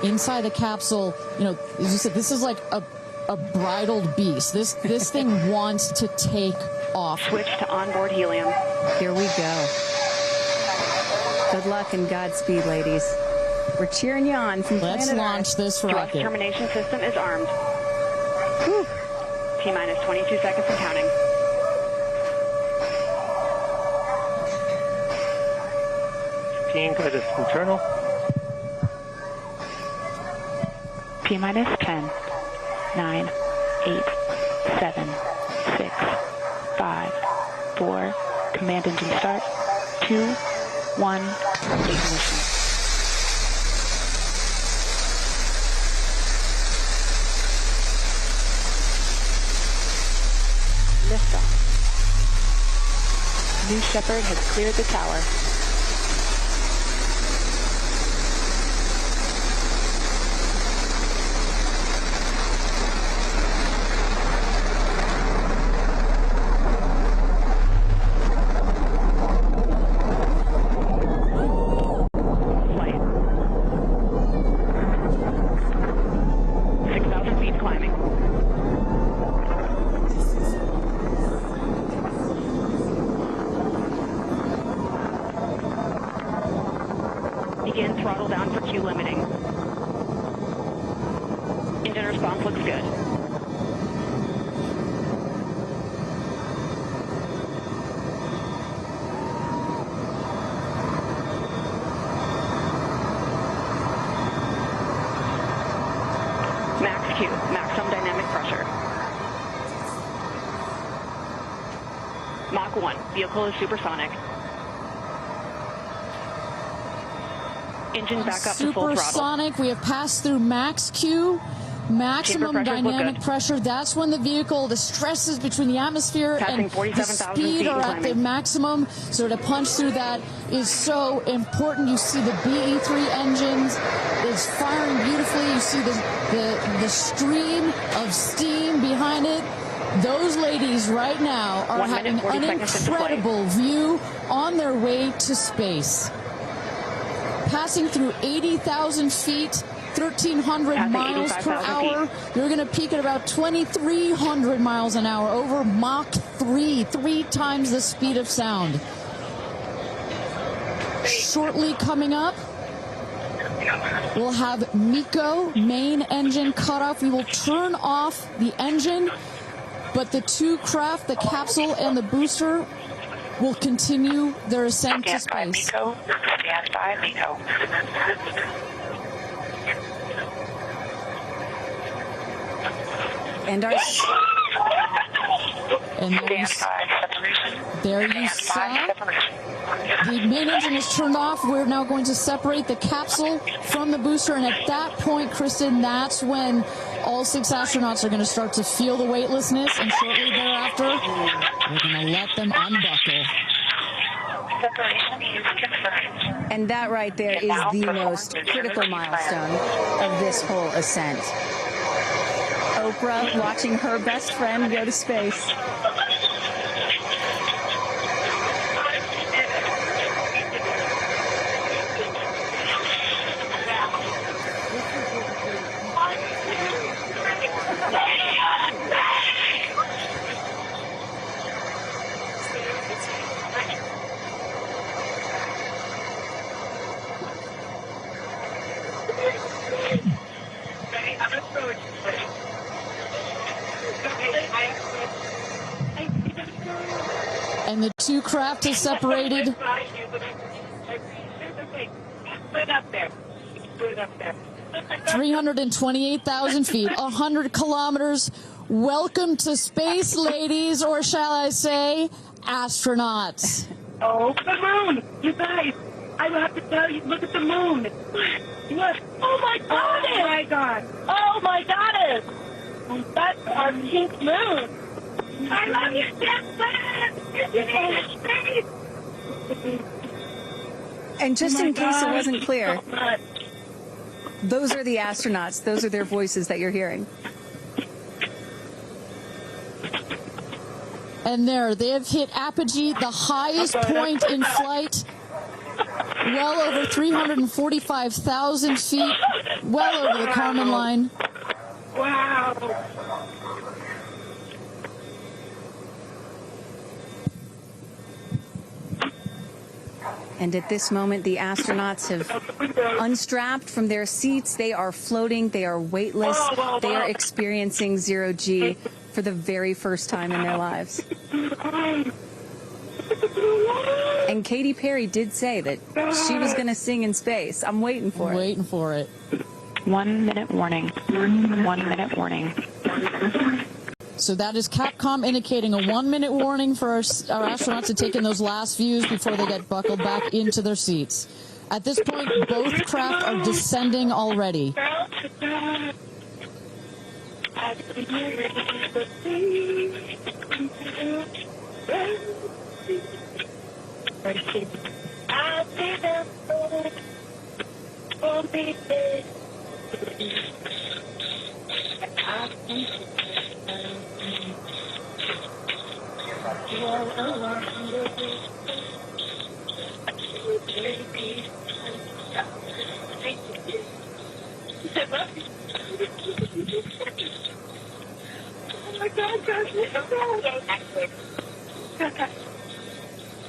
inside the capsule, you know, as you said, this is like a bridled beast. This thing wants to take off. Switch to onboard helium. Here we go. Good luck and Godspeed, ladies. We're cheering you on from Let's planet launch Earth. this Thrust rocket. termination system is armed. T-minus 22 seconds and counting. Guidance internal. T-minus 10, 9, 8, 7, 6, 5, 4, command engine start, 2, 1, ignition. Liftoff. New Shepard has cleared the tower. Flight. 6,000 feet climbing. Begin throttle down for Q limiting. Engine response looks good. Max Q, maximum dynamic pressure. Mach 1, vehicle is supersonic. Engine back up to full throttle. Supersonic, we have passed through max Q, maximum dynamic pressure. That's when the vehicle, the stresses between the atmosphere and the speed are at the maximum. So to punch through that is so important. You see the BE3 engines is firing beautifully. You see the stream of steam behind it. Those ladies right now are having an incredible view on their way to space. Passing through 80,000 feet, 1,300 miles per hour. You're going to peak at about 2,300 miles an hour over Mach 3, 3 times the speed of sound. Shortly coming up, we'll have MECO, main engine cutoff. We will turn off the engine, but the two craft, the capsule and the booster, will continue their ascent to space. Stand by, MECO. And there you saw the main engine is turned off. We're now going to separate the capsule from the booster, and at that point, Kristen, that's when all 6 astronauts are going to start to feel the weightlessness, and shortly thereafter, we're going to let them unbuckle. And that right there is the most critical milestone of this whole ascent. Oprah watching her best friend go to space. And the two craft is separated. 328,000 feet, 100 kilometers. Welcome to space, ladies, or shall I say, astronauts. Oh, the moon! You guys, I have to tell you, look at the moon. Look. Oh, my God! Oh, my God! Oh, my goddess! That's our pink moon. I love you, Jeff Bezos! And just in case it wasn't clear, So those are the astronauts. Those are their voices that you're hearing. And there, they have hit apogee, the highest point in flight, well over 345,000 feet, well over the Kármán line. Wow. And at this moment, the astronauts have unstrapped from their seats. They are floating. They are weightless. They are experiencing zero-G for the very first time in their lives. And Katy Perry did say that she was going to sing in space. I'm waiting for it. Waiting for it. 1 minute warning. 1 minute warning. So that is Capcom indicating a 1 minute warning for our astronauts to take in those last views before they get buckled back into their seats. At this point, both craft are descending already.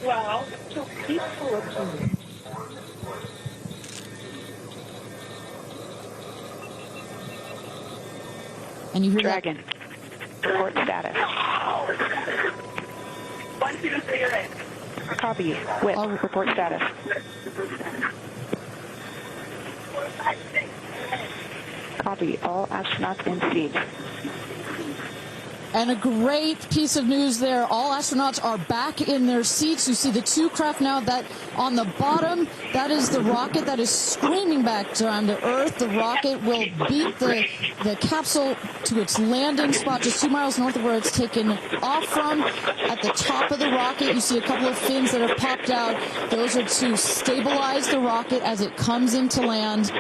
Wow, so peaceful. And you hear Dragon. Report status. Copy. With report status. Copy. All astronauts in seat. And a great piece of news there. All astronauts are back in their seats. You see the two craft now. That on the bottom, that is the rocket that is screaming back down to Earth. The rocket will beat the capsule to its landing spot just 2 miles north of where it's taken off from. At the top of the rocket, you see a couple of fins that have popped out. Those are to stabilize the rocket as it comes into land.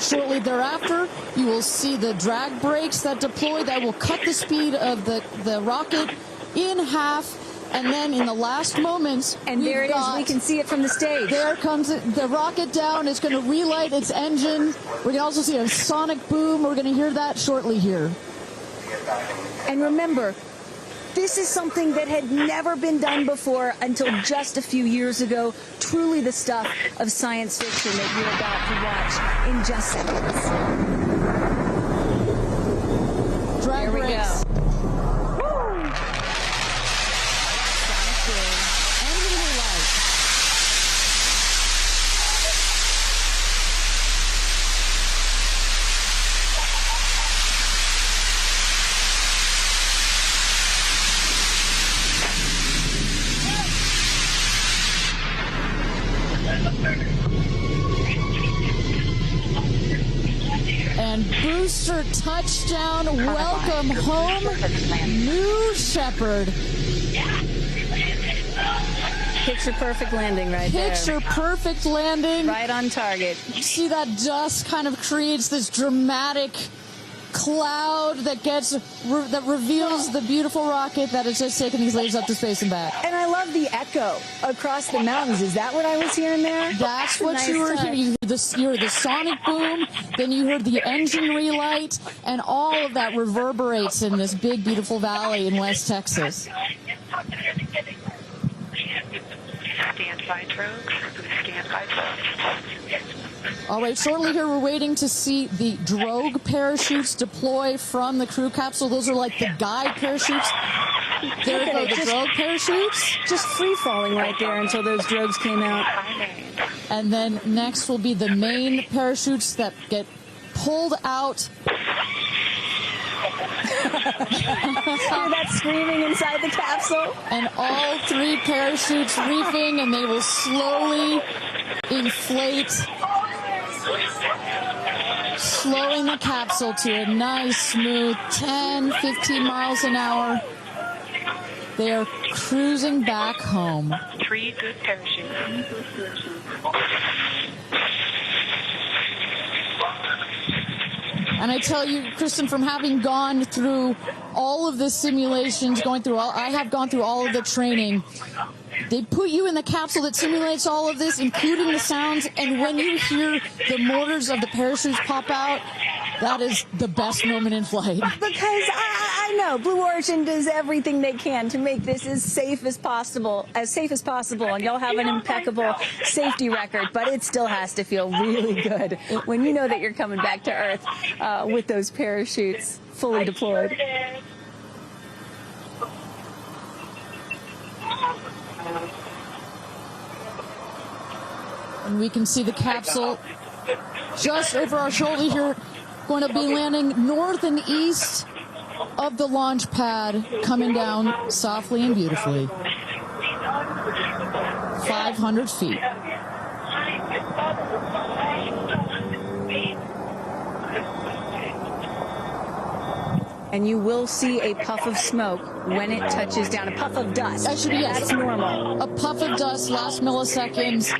Shortly thereafter, you will see the drag brakes that deploy that will cut the speed of the rocket in half. And then in the last moments, and there it is. We can see it from the stage. There comes the rocket down. It's going to relight its engine. We can also see a sonic boom. We're going to hear that shortly here. And remember, this is something that had never been done before until just a few years ago. Truly the stuff of science fiction that you're about to watch in just seconds. Drag Here we brakes. go. And booster touchdown, welcome home, New Shepard. Picture perfect landing right there. Picture perfect landing. Right on target. See that dust kind of creates this dramatic cloud that reveals the beautiful rocket that has just taken these ladies up to space and back. And I love the echo across the mountains. Is that what I was hearing there? That's what you were hearing. You heard the sonic boom, then you heard the engine relight, and all of that reverberates in this big, beautiful valley in West Texas. Stand by, Trogs. Stand by, Trogs. All right, shortly here we're waiting to see the drogue parachutes deploy from the crew capsule. Those are like the guide parachutes. There we go, the drogue parachutes. Just free falling right there until those drogues came out. And then next will be the main parachutes that get pulled out. Hear that screaming inside the capsule? And all 3 parachutes reefing, and they will slowly inflate, slowing the capsule to a nice, smooth 10, 15 miles an hour. They are cruising back home. 3 good parachutes. And I tell you, Kristen, from having gone through all of the simulations, I have gone through all of the training. They put you in the capsule that simulates all of this, including the sounds, and when you hear the motors of the parachutes pop out, that is the best moment in flight. Because I know Blue Origin does everything they can to make this as safe as possible, and y'all have an impeccable safety record, but it still has to feel really good when you know that you're coming back to Earth with those parachutes fully deployed. And we can see the capsule just over our shoulder here, going to be landing north and east of the launch pad, coming down softly and beautifully. 500 feet. And you will see a puff of smoke when it touches down, a puff of dust. That's normal. A puff of dust, last milliseconds,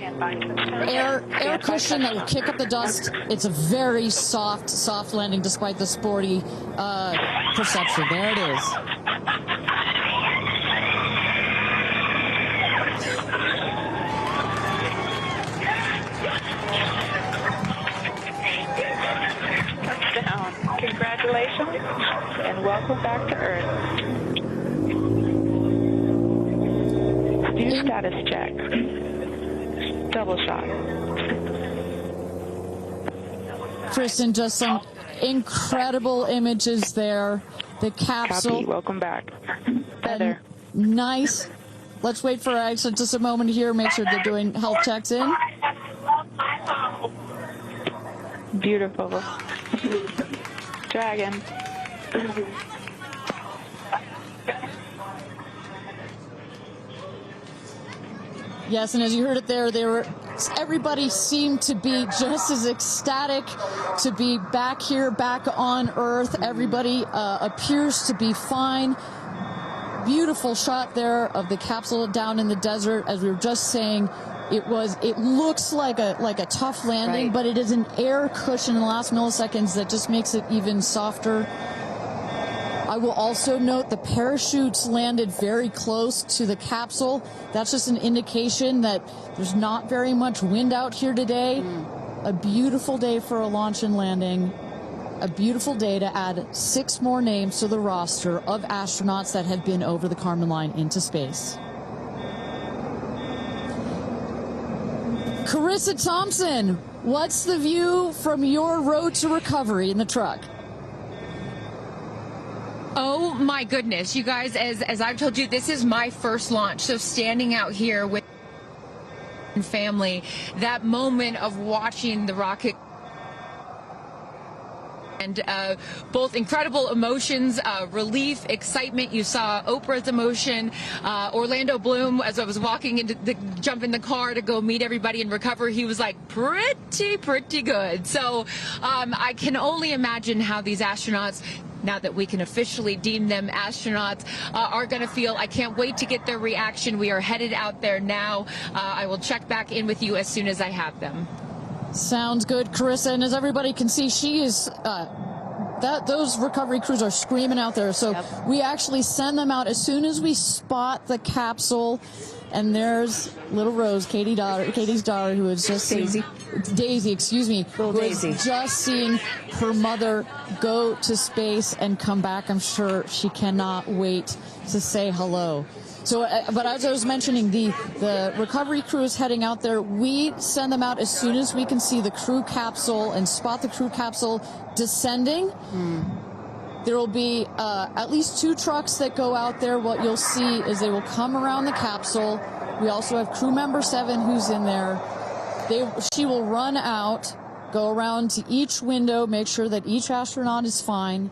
air cushion that will kick up the dust. It's a very soft landing despite the sporty perception. There it is. Touchdown. Congratulations and welcome back to Earth. Do status check. Double shot. Kristen, just some incredible images there. The capsule. Copy. Welcome back. Heather. Nice. Let's wait for Aisha just a moment here. Make sure they're doing health checks in. Beautiful. Dragon. Yes, and as you heard it there, everybody seemed to be just as ecstatic to be back here, back on Earth. Everybody appears to be fine. Beautiful shot there of the capsule down in the desert. As we were just saying, it looks like a tough landing, but it is an air cushion in the last milliseconds that just makes it even softer. I will also note the parachutes landed very close to the capsule. That's just an indication that there's not very much wind out here today. A beautiful day for a launch and landing. A beautiful day to add 6 more names to the roster of astronauts that have been over the Kármán line into space. Carissa Thompson, what's the view from your road to recovery in the truck? Oh my goodness, you guys, as I've told you, this is my first launch. So standing out here with family, that moment of watching the rocket, and both incredible emotions, relief, excitement. You saw Oprah's emotion, Orlando Bloom, as I was walking jump in the car to go meet everybody and recover, he was like pretty good. So I can only imagine how these astronauts, now that we can officially deem them astronauts, are going to feel. I can't wait to get their reaction. We are headed out there now. I will check back in with you as soon as I have them. Sounds good, Carissa. And as everybody can see, she is those recovery crews are screaming out there. So we actually send them out as soon as we spot the capsule. And there's little Rose, Katie's daughter, who is just Daisy, excuse me, who is just seeing her mother go to space and come back. I'm sure she cannot wait to say hello. So, but as I was mentioning, the recovery crew is heading out there. We send them out as soon as we can see the crew capsule and spot the crew capsule descending. There will be at least 2 trucks that go out there. What you'll see is they will come around the capsule. We also have crew member 7 who's in there. She will run out, go around to each window, make sure that each astronaut is fine,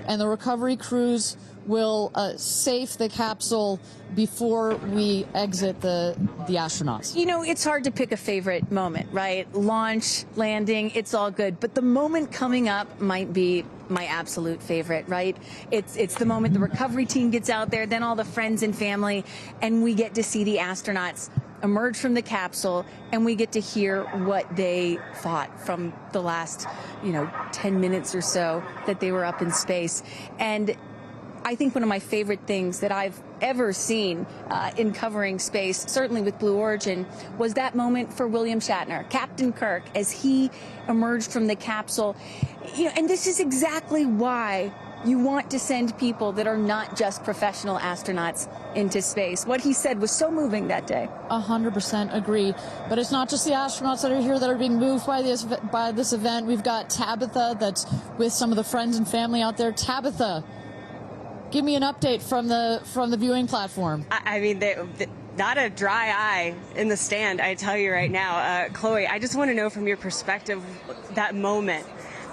and the recovery crews will safe the capsule before we exit the astronauts. You know, it's hard to pick a favorite moment, right? Launch, landing, it's all good. But the moment coming up might be my absolute favorite, right? It's the moment the recovery team gets out there, then all the friends and family, and we get to see the astronauts emerge from the capsule, and we get to hear what they thought from the last, 10 minutes or so that they were up in space. And I think one of my favorite things that I've ever seen in covering space, certainly with Blue Origin, was that moment for William Shatner, Captain Kirk, as he emerged from the capsule. And this is exactly why you want to send people that are not just professional astronauts into space. What he said was so moving that day. 100% agree. But it's not just the astronauts that are here that are being moved by this event. We've got Tabitha that's with some of the friends and family out there. Tabitha, give me an update from the viewing platform. I mean, not a dry eye in the stand, I tell you right now. Chloe, I just want to know from your perspective, that moment,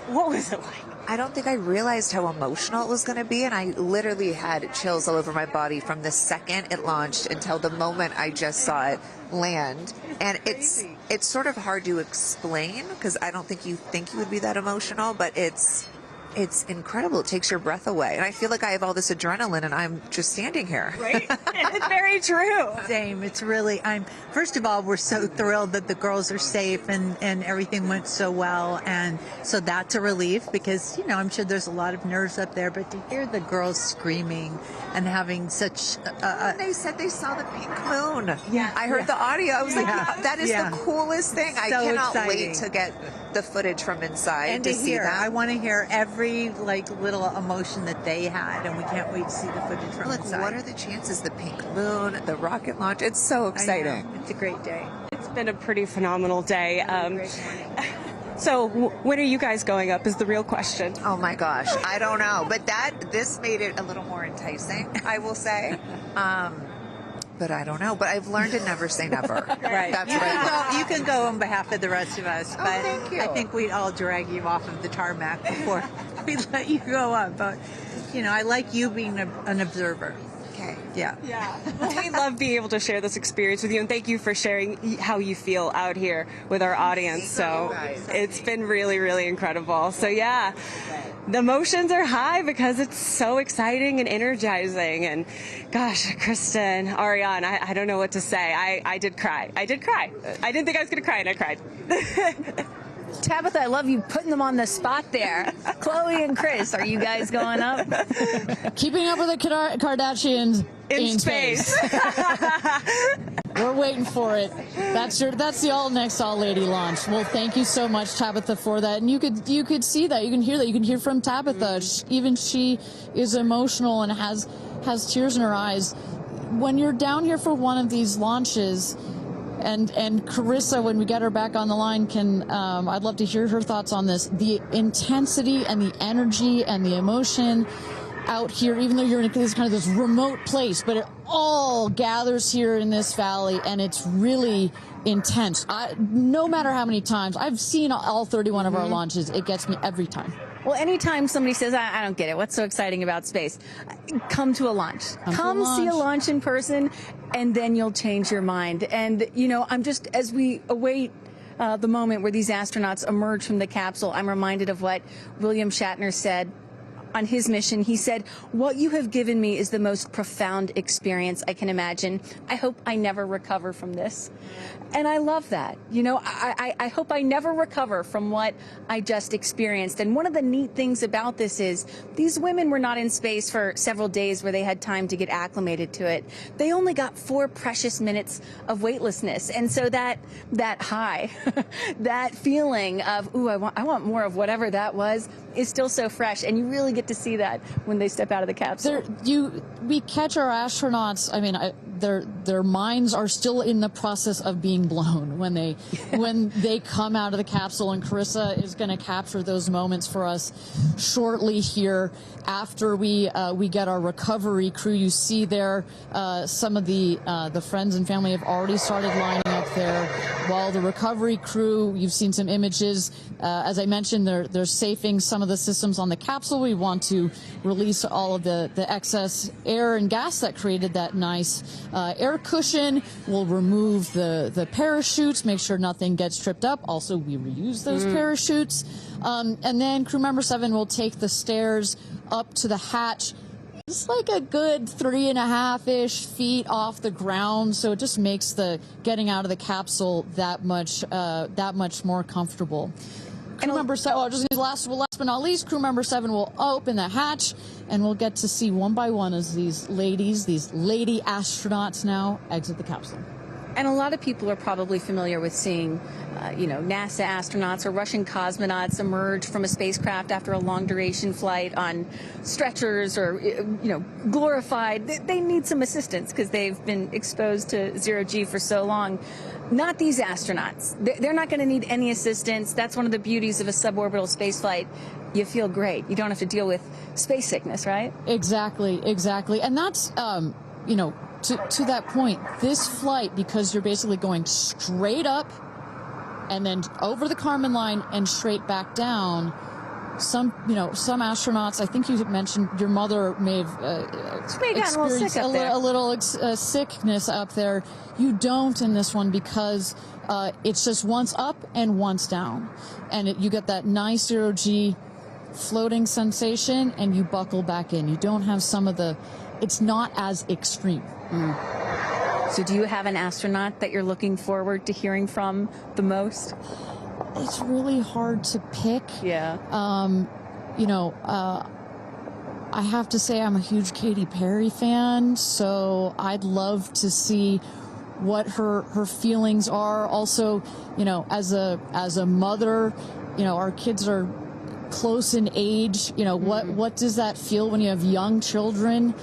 what was it like? I don't think I realized how emotional it was going to be, and I literally had chills all over my body from the second it launched until the moment I just saw it land. And it's sort of hard to explain, because I don't think you would be that emotional, but it's incredible. It takes your breath away. And I feel like I have all this adrenaline and I'm just standing here. Right? It's very true. Same. It's really, first of all, we're so thrilled that the girls are safe and everything went so well. And so that's a relief because, I'm sure there's a lot of nerves up there, but to hear the girls screaming and having such they said they saw the pink moon. Yeah. I heard the audio. I was like, that is the coolest thing. So I cannot exciting. wait to get the footage from inside and to see that. I want to hear every little emotion that they had, and we can't wait to see the footage from inside. What are the chances? The pink moon, the rocket launch. It's so exciting. It's a great day. It's been a pretty phenomenal day. So when are you guys going up is the real question. Oh my gosh, I don't know. But this made it a little more enticing, I will say. But I don't know. But I've learned to never say never. Right. That's right. You can go on behalf of the rest of us. But thank you. I think we'd all drag you off of the tarmac before we let you go up. But, I like you being an observer. Okay. Yeah. We love being able to share this experience with you, and thank you for sharing how you feel out here with our audience. So it's been really, really incredible. So yeah, the emotions are high because it's so exciting and energizing. And gosh, Kristen, Ariane, I don't know what to say. I did cry. I didn't think I was going to cry, and I cried. Tabitha, I love you putting them on the spot there. Chloe and Chris, are you guys going up? Keeping up with the Kardashians in space. We're waiting for it. That's the all next all lady launch. Well, thank you so much, Tabitha, for that. And you could see that, you can hear that, you can hear from Tabitha. Even she is emotional and has tears in her eyes. When you're down here for one of these launches. And Carissa, when we get her back on the line, I'd love to hear her thoughts on this. The intensity and the energy and the emotion out here, even though you're in this remote place, but it all gathers here in this valley, and it's really intense. No matter how many times I've seen all 31 of our launches, it gets me every time. Well, anytime somebody says, I don't get it, what's so exciting about space? Come to a launch. Come see a launch in person, and then you'll change your mind. And, I'm just, as we await the moment where these astronauts emerge from the capsule, I'm reminded of what William Shatner said on his mission. He said, "What you have given me is the most profound experience I can imagine. I hope I never recover from this." And I love that. I hope I never recover from what I just experienced. And one of the neat things about this is these women were not in space for several days where they had time to get acclimated to it. They only got 4 precious minutes of weightlessness. And so that high, that feeling of, ooh, I want more of whatever that was, is still so fresh, and you really get to see that when they step out of the capsule. We catch our astronauts. I mean, their minds are still in the process of being blown when they come out of the capsule, and Carissa is going to capture those moments for us shortly here after we get our recovery crew. You see there some of the friends and family have already started lining up there, while the recovery crew, you've seen some images. As I mentioned, they're safing some of the systems on the capsule. We want to release all of the excess air and gas that created that nice air cushion. We'll remove the parachutes, make sure nothing gets tripped up. Also, we reuse those parachutes. And then crew member 7 will take the stairs up to the hatch. It's like a good 3.5-ish feet off the ground, so it just makes the getting out of the capsule that much more comfortable. Crew member 7, last but not least, crew member 7 will open the hatch, and we'll get to see one by one as these lady astronauts now exit the capsule. And a lot of people are probably familiar with seeing, NASA astronauts or Russian cosmonauts emerge from a spacecraft after a long duration flight on stretchers or, glorified. They need some assistance because they've been exposed to zero-G for so long. Not these astronauts. They're not going to need any assistance. That's one of the beauties of a suborbital spaceflight. You feel great. You don't have to deal with space sickness, right? Exactly. And that's, to that point, this flight, because you're basically going straight up and then over the Kármán line and straight back down, some astronauts, I think you mentioned your mother may have experienced a little sickness up there. You don't in this one because it's just once up and once down. And you get that nice zero-G floating sensation and you buckle back in. You don't have it's not as extreme. So do you have an astronaut that you're looking forward to hearing from the most? It's really hard to pick. Yeah. I have to say I'm a huge Katy Perry fan, so I'd love to see what her feelings are. Also, as a mother, our kids are close in age. What does that feel when you have young children?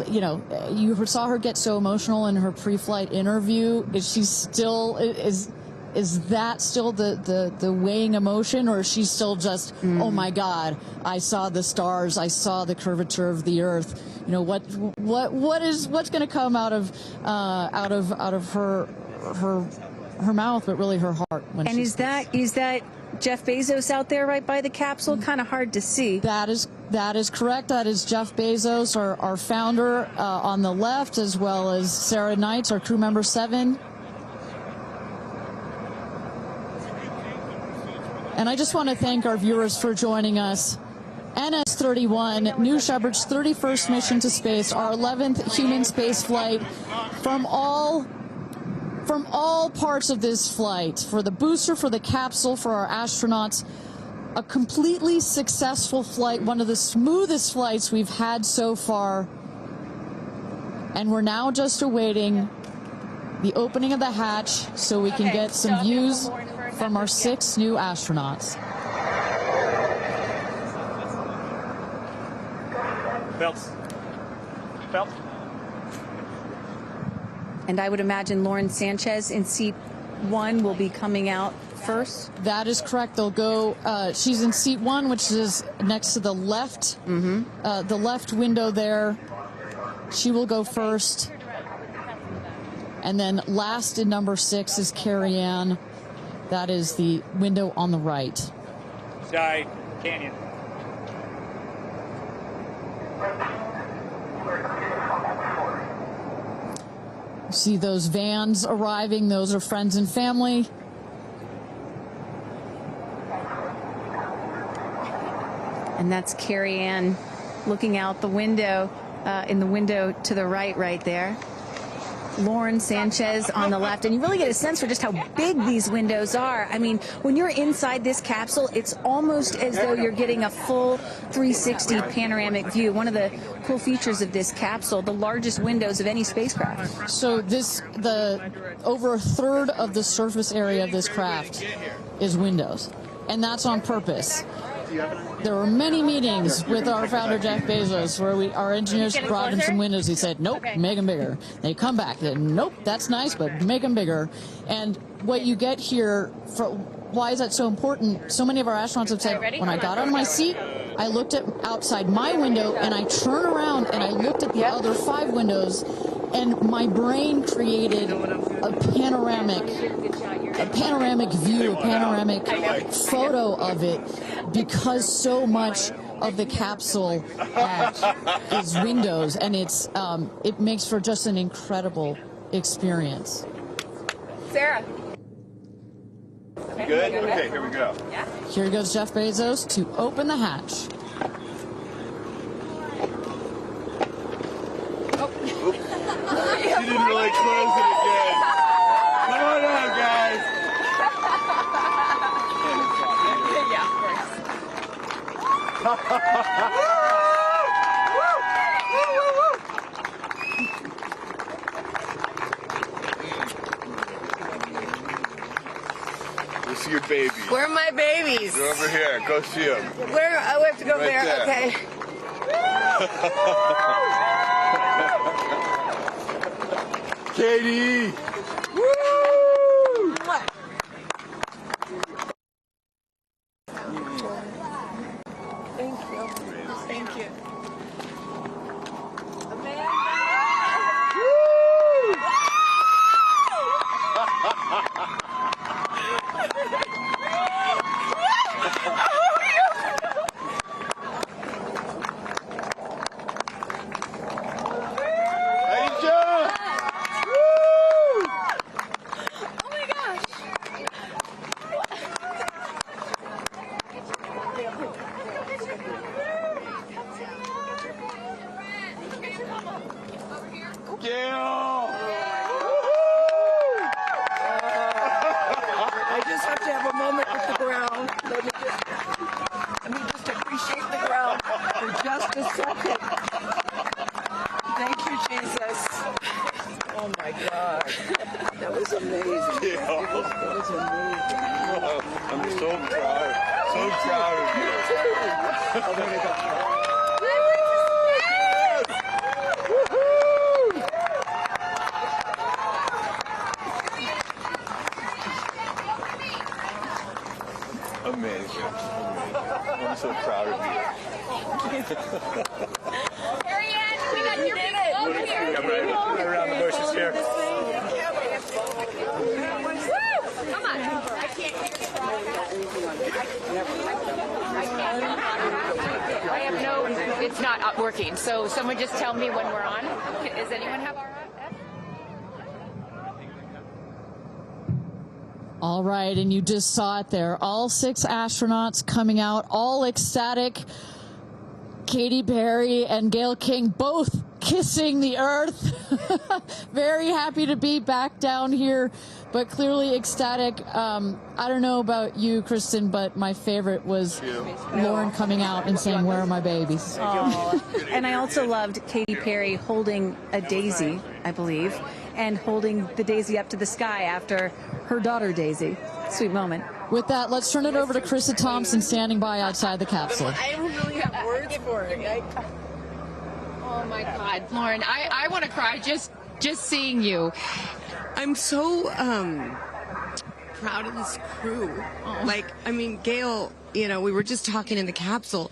You saw her get so emotional in her pre-flight interview. Is that still the weighing emotion, or is she still just, oh my God, I saw the stars, I saw the curvature of the earth? What's going to come out of her mouth, but really her heart? And is that Jeff Bezos out there right by the capsule? Kind of hard to see. That is correct. That is Jeff Bezos, our founder, on the left, as well as Sarah Knights, our crew member 7. And I just want to thank our viewers for joining us. NS-31, New Shepard's 31st mission to space, our 11th human space flight. From all parts of this flight, for the booster, for the capsule, for our astronauts, a completely successful flight, one of the smoothest flights we've had so far. And we're now just awaiting the opening of the hatch so we can get some views from our 6 new astronauts. Belts. And I would imagine Lauren Sanchez in seat 1 will be coming out first. That is correct. They'll go. She's in seat 1, which is next to the left, the left window there. She will go first. And then last in number 6 is Kerianne. That is the window on the right. Sky Canyon. See those vans arriving. Those are friends and family. And that's Kerianne looking out the window, in the window to the right there. Lauren Sanchez on the left. And you really get a sense for just how big these windows are. I mean, when you're inside this capsule, it's almost as though you're getting a full 360 panoramic view. One of the cool features of this capsule, the largest windows of any spacecraft. So over a third of the surface area of this craft is windows. And that's on purpose. There were many meetings with our founder, Jeff Bezos, where our engineers brought him some windows. He said, nope, make them bigger. They come back, nope, that's nice, but make them bigger. And what you get here, why is that so important? So many of our astronauts have said, when I got on my seat, I looked outside my window, and I turned around and I looked at the other 5 windows, and my brain created a panoramic view, a panoramic photo of it, because so much of the capsule is windows, and it makes for just an incredible experience. Sarah. Good? Okay, here we go. Yeah. Here goes Jeff Bezos to open the hatch. She didn't really close it again. Come on out, guys. Yeah, of We'll see your baby. Where are my babies? They're over here. Go see them. Where? Oh, we have to go Right there. Okay. Katie! Woo! Thank you. Thank you. Amanda! Aisha! Gayle! I just have to have a moment with the ground. Let me just appreciate the ground for just a second. Thank you, Jesus. Oh my God. That was amazing. Yeah. That was amazing. I'm so proud. So proud of you. Oh, there we go. Amazing. I'm so proud of you. Kerianne, we got your people over here. Come right around the bushes here. Come on. I have no, it's not working. So someone just tell me when we're on. Does anyone have our on? All right, and you just saw it there. All 6 astronauts coming out, all ecstatic. Katy Perry and Gayle King both kissing the earth. Very happy to be back down here, but clearly ecstatic. I don't know about you, Kristen, but my favorite was Lauren coming out and saying, "Where are my babies?" Oh. And I also loved Katy Perry holding a daisy, I believe, and holding the daisy up to the sky after her daughter Daisy. Sweet moment. With that, let's turn it over to Krista Thompson standing by outside the capsule. I don't really have words for it. Oh my God, Lauren, I want to cry just seeing you. I'm so proud of this crew. Like, I mean, Gayle, we were just talking in the capsule,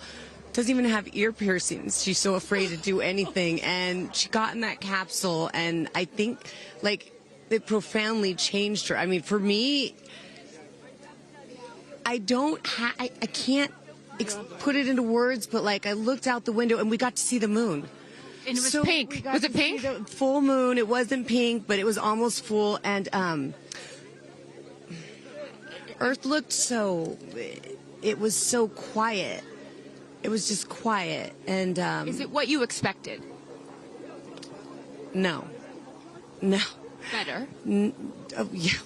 doesn't even have ear piercings. She's so afraid to do anything. And she got in that capsule, and I think, like, it profoundly changed her. I mean, for me, I can't put it into words, but, like, I looked out the window, and we got to see the moon. And it was pink. Was it pink? Full moon. It wasn't pink, but it was almost full. And Earth looked it was so quiet. It was just quiet. And is it what you expected? No. Better. Yeah.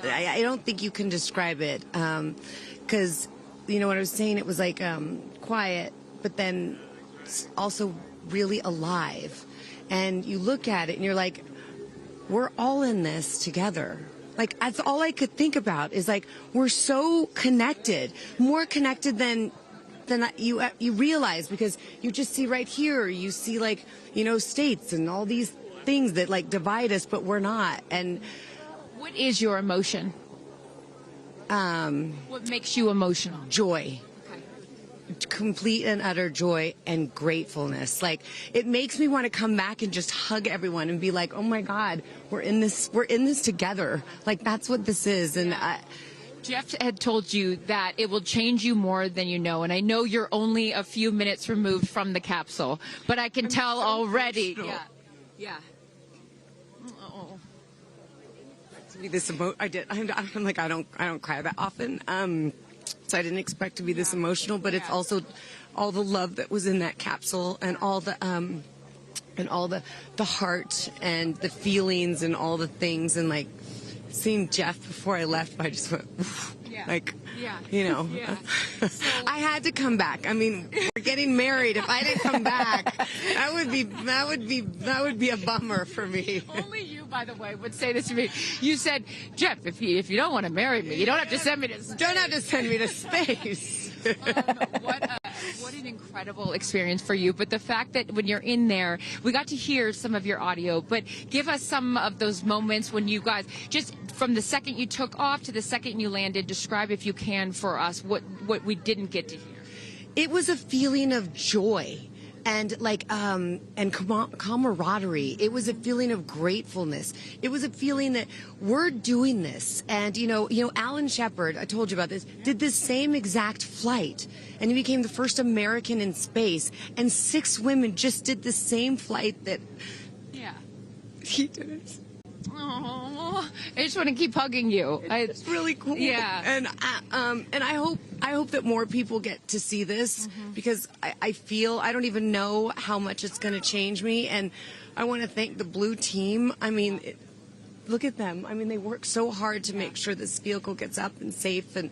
I don't think you can describe it. Because, what I was saying, it was like quiet, but then also really alive. And you look at it and you're like, we're all in this together. Like, that's all I could think about is, like, we're so connected, more connected than than you realize, because you just see right here, you see like, states and all these things that like divide us, but we're not. And what is your emotion? What makes you emotional? Joy. Complete and utter joy and gratefulness. Like, it makes me want to come back and just hug everyone and be like, oh my God, we're in this together. Like, that's what this is. And Jeff had told you that it will change you more than you know, and I know you're only a few minutes removed from the capsule, but I can tell already. Emotional. Yeah. To be this I did. I'm like, I don't cry that often. So I didn't expect to be this emotional, but it's also all the love that was in that capsule, and all the heart and the feelings and all the things, and like seeing Jeff before I left, I just went, I had to come back. I mean, we're getting married. If I didn't come back, that would be a bummer for me. Only you, by the way, would say this to me. You said, Jeff, if you don't want to marry me, you don't have to send me to space. Don't have to send me to space. What an incredible experience for you. But the fact that when you're in there, we got to hear some of your audio, but give us some of those moments when you guys, just from the second you took off to the second you landed, describe, if you can, for us what we didn't get to hear. It was a feeling of joy and and camaraderie. It was a feeling of gratefulness. It was a feeling that we're doing this. And Alan Shepard, I told you about this, did this same exact flight, and he became the first American in space. And 6 women just did the same flight that he did it. Oh, I just want to keep hugging you. It's really cool. Yeah. And I hope that more people get to see this, because I feel, I don't even know how much it's going to change me. And I want to thank the Blue team. I mean, look at them. I mean, they work so hard to make sure this vehicle gets up and safe. And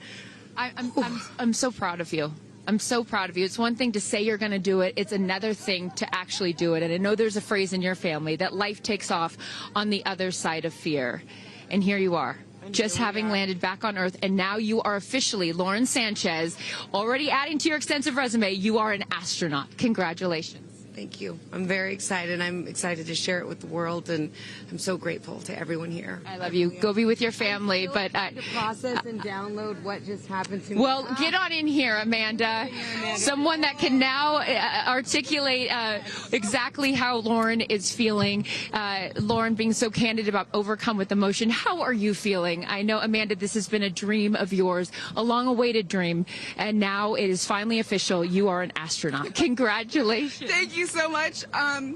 I'm so proud of you. I'm so proud of you. It's one thing to say you're going to do it. It's another thing to actually do it. And I know there's a phrase in your family that life takes off on the other side of fear. And here you are, just having landed back on Earth. And now you are officially, Lauren Sanchez, already adding to your extensive resume, you are an astronaut. Congratulations. Thank you. I'm very excited. I'm excited to share it with the world, and I'm so grateful to everyone here. I love you. Go be with your family. But to process and download what just happened to me. Well, get on in here, Amanda. Someone that can now articulate exactly how Lauren is feeling. Lauren being so candid about overcome with emotion. How are you feeling? I know, Amanda, this has been a dream of yours, a long-awaited dream, and now it is finally official. You are an astronaut. Congratulations. Thank you so much. I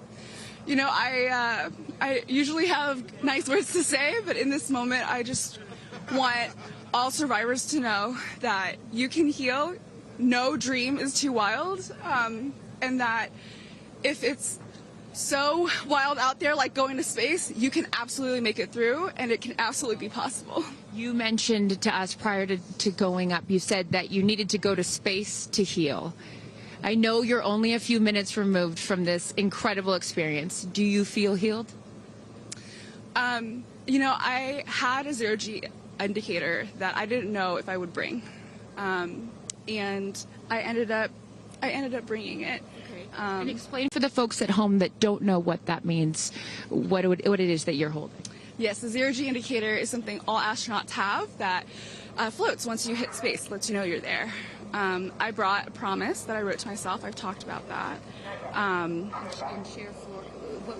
usually have nice words to say, but in this moment, I just want all survivors to know that you can heal. No dream is too wild, and that if it's so wild out there, like going to space, you can absolutely make it through, and it can absolutely be possible. You mentioned to us prior to going up, you said that you needed to go to space to heal. I know you're only a few minutes removed from this incredible experience. Do you feel healed? I had a zero-G indicator that I didn't know if I would bring, and I ended up bringing it. Okay. And explain for the folks at home that don't know what that means, what it is that you're holding. Yes, the zero-G indicator is something all astronauts have that floats once you hit space, lets you know you're there. I brought a promise that I wrote to myself. I've talked about that. And share for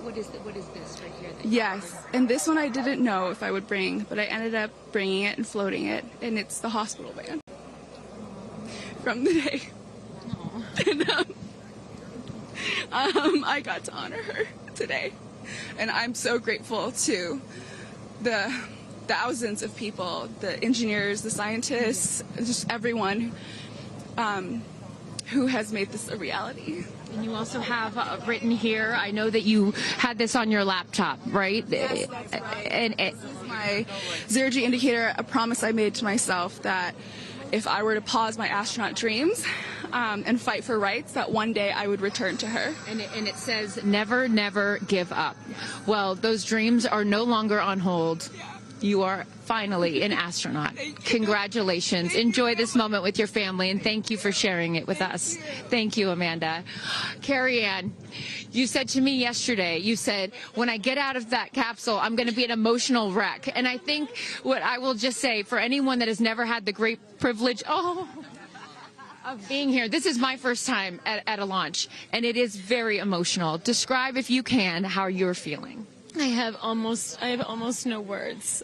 what is this right here? Yes, and this one I didn't know if I would bring, but I ended up bringing it and floating it, and it's the hospital band from the day. And I got to honor her today, and I'm so grateful to the thousands of people, the engineers, the scientists, just everyone who has made this a reality. And you also have written here, I know that you had this on your laptop, right? Yes, that's right. This is my zero-G indicator, a promise I made to myself that if I were to pause my astronaut dreams and fight for rights, that one day I would return to her. And it says, never, never give up. Well, those dreams are no longer on hold. You are finally an astronaut. Congratulations. Enjoy this moment with your family, and thank you for sharing it with us. Thank you, Amanda. Kerianne, you said to me yesterday, you said, when I get out of that capsule, I'm going to be an emotional wreck. And I think what I will just say, for anyone that has never had the great privilege of being here, this is my first time at a launch, and it is very emotional. Describe, if you can, how you're feeling. I have almost no words.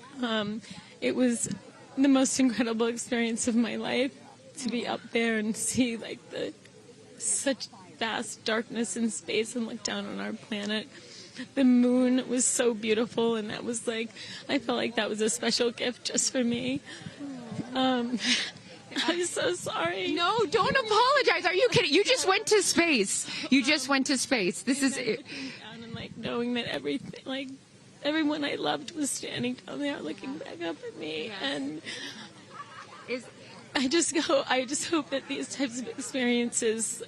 It was the most incredible experience of my life to be up there and see like such vast darkness in space and look down on our planet. The moon was so beautiful, and that was like, I felt like that was a special gift just for me. I'm so sorry. No, don't apologize. Are you kidding? You just went to space. You just went to space. This is it. And like knowing that everything, like everyone I loved was standing down there looking back up at me. And I just hope that these types of experiences,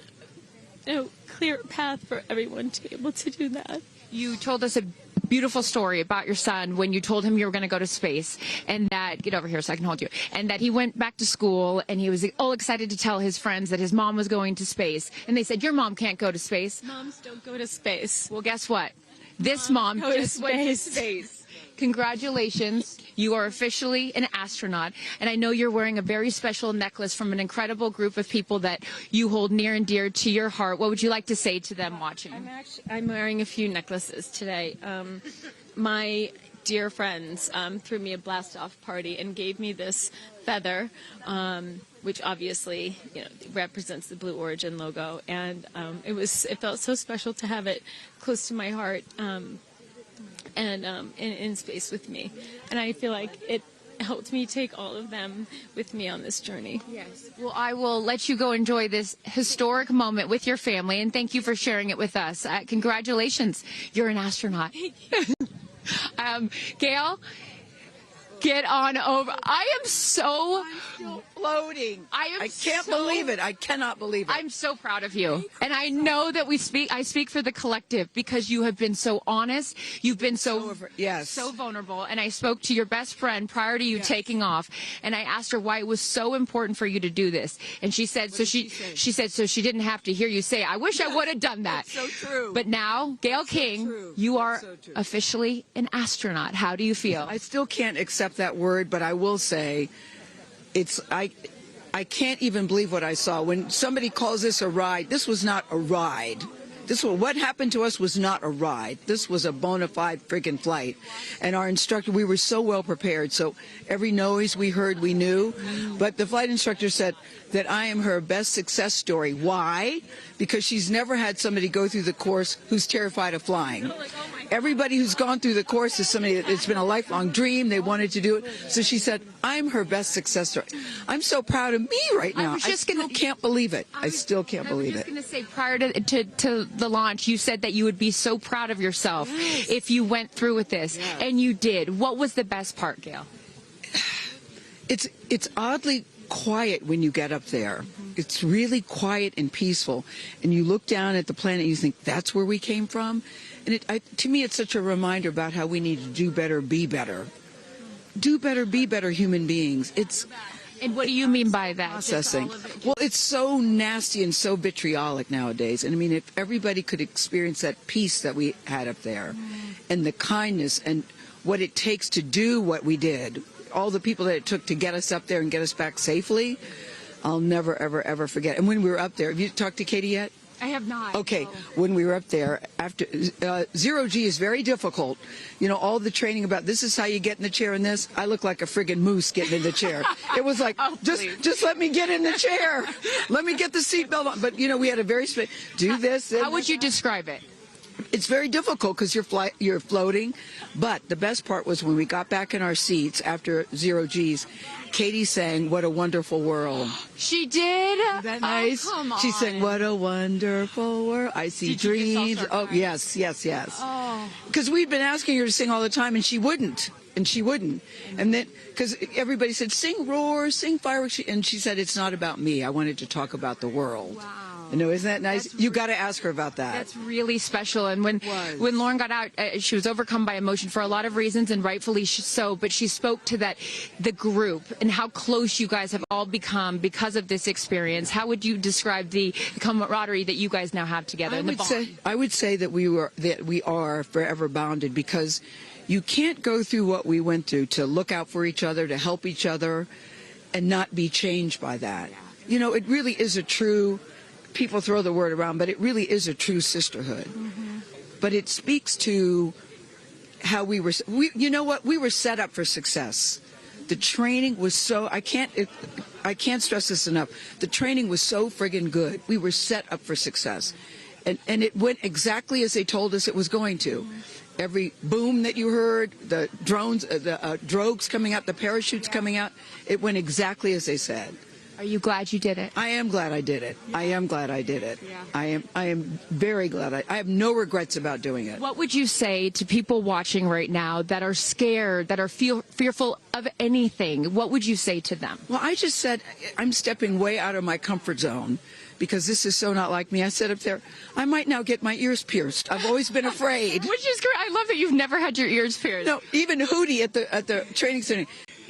clear a path for everyone to be able to do that. You told us a beautiful story about your son when you told him you were going to go to space, and that, get over here so I can hold you, and that he went back to school and he was all excited to tell his friends that his mom was going to space, and they said, your mom can't go to space. Moms don't go to space. Well, guess what? This mom just went to space. Congratulations. You are officially an astronaut, and I know you're wearing a very special necklace from an incredible group of people that you hold near and dear to your heart. What would you like to say to them watching? I'm wearing a few necklaces today. My dear friends threw me a blast-off party and gave me this feather, which obviously represents the Blue Origin logo, and it felt so special to have it close to my heart. And in space with me. And I feel like it helped me take all of them with me on this journey. Yes. Well, I will let you go enjoy this historic moment with your family, and thank you for sharing it with us. Congratulations. You're an astronaut. Gayle, get on over. I am so floating. I can't believe it. I cannot believe it. I'm so proud of you. And I know that I speak for the collective, because you have been so honest. You've been so vulnerable. And I spoke to your best friend prior to you taking off, and I asked her why it was so important for you to do this. And she said, she said, so she didn't have to hear you say, I wish I would have done that. That's so true. But now, Gayle King, you are officially an astronaut. How do you feel? I still can't accept that word, but I will say, I can't even believe what I saw. When somebody calls this a ride, this was not a ride. What happened to us was not a ride. This was a bona fide friggin' flight. And our instructor, we were so well prepared. So every noise we heard, we knew. But the flight instructor said that I am her best success story. Why? Because she's never had somebody go through the course who's terrified of flying. Everybody who's gone through the course is somebody that it's been a lifelong dream. They wanted to do it. So she said, I'm her best success story. I'm so proud of me right now. I still can't believe it. I still can't believe it. I was just going to say, prior to the launch, you said that you would be so proud of yourself if you went through with this. And you did. What was the best part, Gayle? It's oddly quiet when you get up there. It's really quiet and peaceful. And you look down at the planet and you think, that's where we came from? And to me, it's such a reminder about how we need to do better, be better. Do better, be better human beings. And what do you mean by that? Processing. Well, it's so nasty and so vitriolic nowadays. And I mean, if everybody could experience that peace that we had up there, and the kindness and what it takes to do what we did, all the people that it took to get us up there and get us back safely, I'll never, ever, ever forget. And when we were up there, have you talked to Katy yet? I have not. Okay, no. When we were up there, after zero G is very difficult. All the training about this is how you get in the chair and this. I look like a friggin' moose getting in the chair. It was like, just let me get in the chair. Let me get the seatbelt on. But, we had a very do this. How would you describe it? It's very difficult because you're floating. But the best part was when we got back in our seats after zero G's, Katy sang "What a Wonderful World." She did? Isn't that nice? Oh, come on. She sang "What a Wonderful World." I see dreams. Oh, yes. Oh. Because we'd been asking her to sing all the time, and she wouldn't. And then, because everybody said, sing roar, sing fireworks. And she said, it's not about me. I wanted to talk about the world. Wow. No, isn't that nice? You got to ask her about that. That's really special. And when Lauren got out, she was overcome by emotion for a lot of reasons, and rightfully so. But she spoke to the group and how close you guys have all become because of this experience. How would you describe the camaraderie that you guys now have together? I would say that we are forever bonded, because you can't go through what we went through to look out for each other, to help each other, and not be changed by that. You know, it really is a true. People throw the word around, but it really is a true sisterhood. But it speaks to how we were, you know what, we were set up for success. The training was so, I can't stress this enough. The training was so friggin' good. We were set up for success. And it went exactly as they told us it was going to. Every boom that you heard, the drones, the drogues coming out, the parachutes coming out, it went exactly as they said. Are you glad you did it? I am glad I did it. I am glad I did it. Yeah. I am very glad. I have no regrets about doing it. What would you say to people watching right now that are scared, that are fearful of anything? What would you say to them? Well, I just said I'm stepping way out of my comfort zone, because this is so not like me. I said up there, I might now get my ears pierced. I've always been afraid. Which is great. I love that you've never had your ears pierced. No, even Hootie at the training center.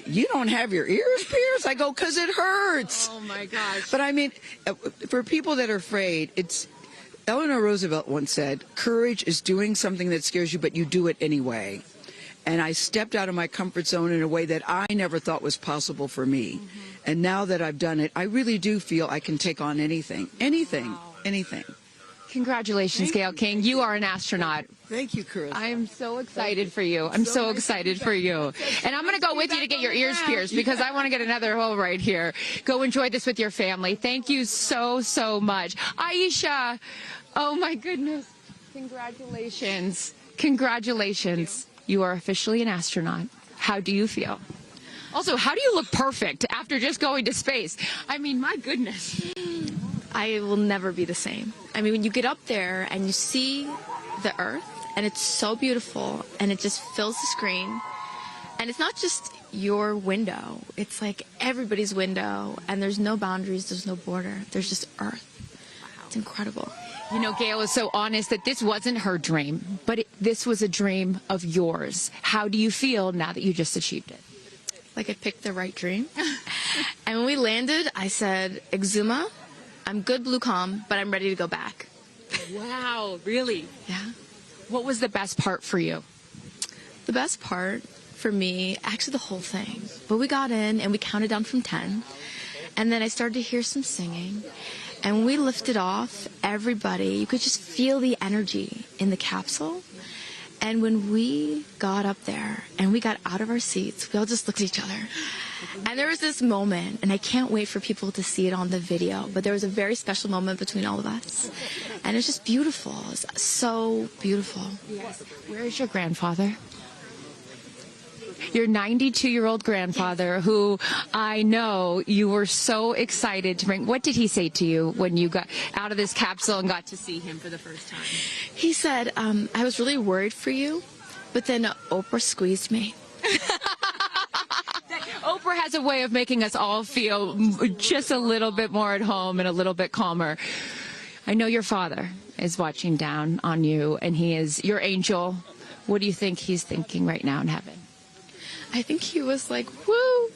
You don't have your ears pierced? I go, because it hurts. Oh, my gosh. But I mean, for people that are afraid, Eleanor Roosevelt once said, courage is doing something that scares you, but you do it anyway. And I stepped out of my comfort zone in a way that I never thought was possible for me. And now that I've done it, I really do feel I can take on anything. Anything. Congratulations, Gayle King. You are an astronaut. Thank you, Chris. I am so excited for you. I'm so excited for you. And I'm going to go with you to get your ears pierced, because I want to get another hole right here. Go enjoy this with your family. Thank you so, so much. Aisha, oh my goodness. Congratulations. Congratulations. You are officially an astronaut. How do you feel? Also, how do you look perfect after just going to space? I mean, my goodness. I will never be the same. I mean, when you get up there and you see the Earth, and it's so beautiful, and it just fills the screen, and it's not just your window, it's like everybody's window, and there's no boundaries, there's no border, there's just Earth. It's incredible. You know, Gayle is so honest that this wasn't her dream, but this was a dream of yours. How do you feel now that you just achieved it? Like I picked the right dream. And when we landed, I said, Exuma, I'm good, blue calm, but I'm ready to go back. Wow, really? Yeah. What was the best part for you? The best part for me, actually the whole thing. But we got in and we counted down from 10. And then I started to hear some singing. And when we lifted off, everybody, you could just feel the energy in the capsule. And when we got up there and we got out of our seats, we all just looked at each other. And there was this moment, and I can't wait for people to see it on the video, but there was a very special moment between all of us. And it's just beautiful. It's so beautiful. Yes. Where is your grandfather? Your 92-year-old grandfather, who I know you were so excited to bring. What did he say to you when you got out of this capsule and got to see him for the first time? He said, I was really worried for you, but then Oprah squeezed me. Oprah has a way of making us all feel just a little bit more at home and a little bit calmer. I know your father is watching down on you, and he is your angel. What do you think he's thinking right now in heaven? I think he was like, woo!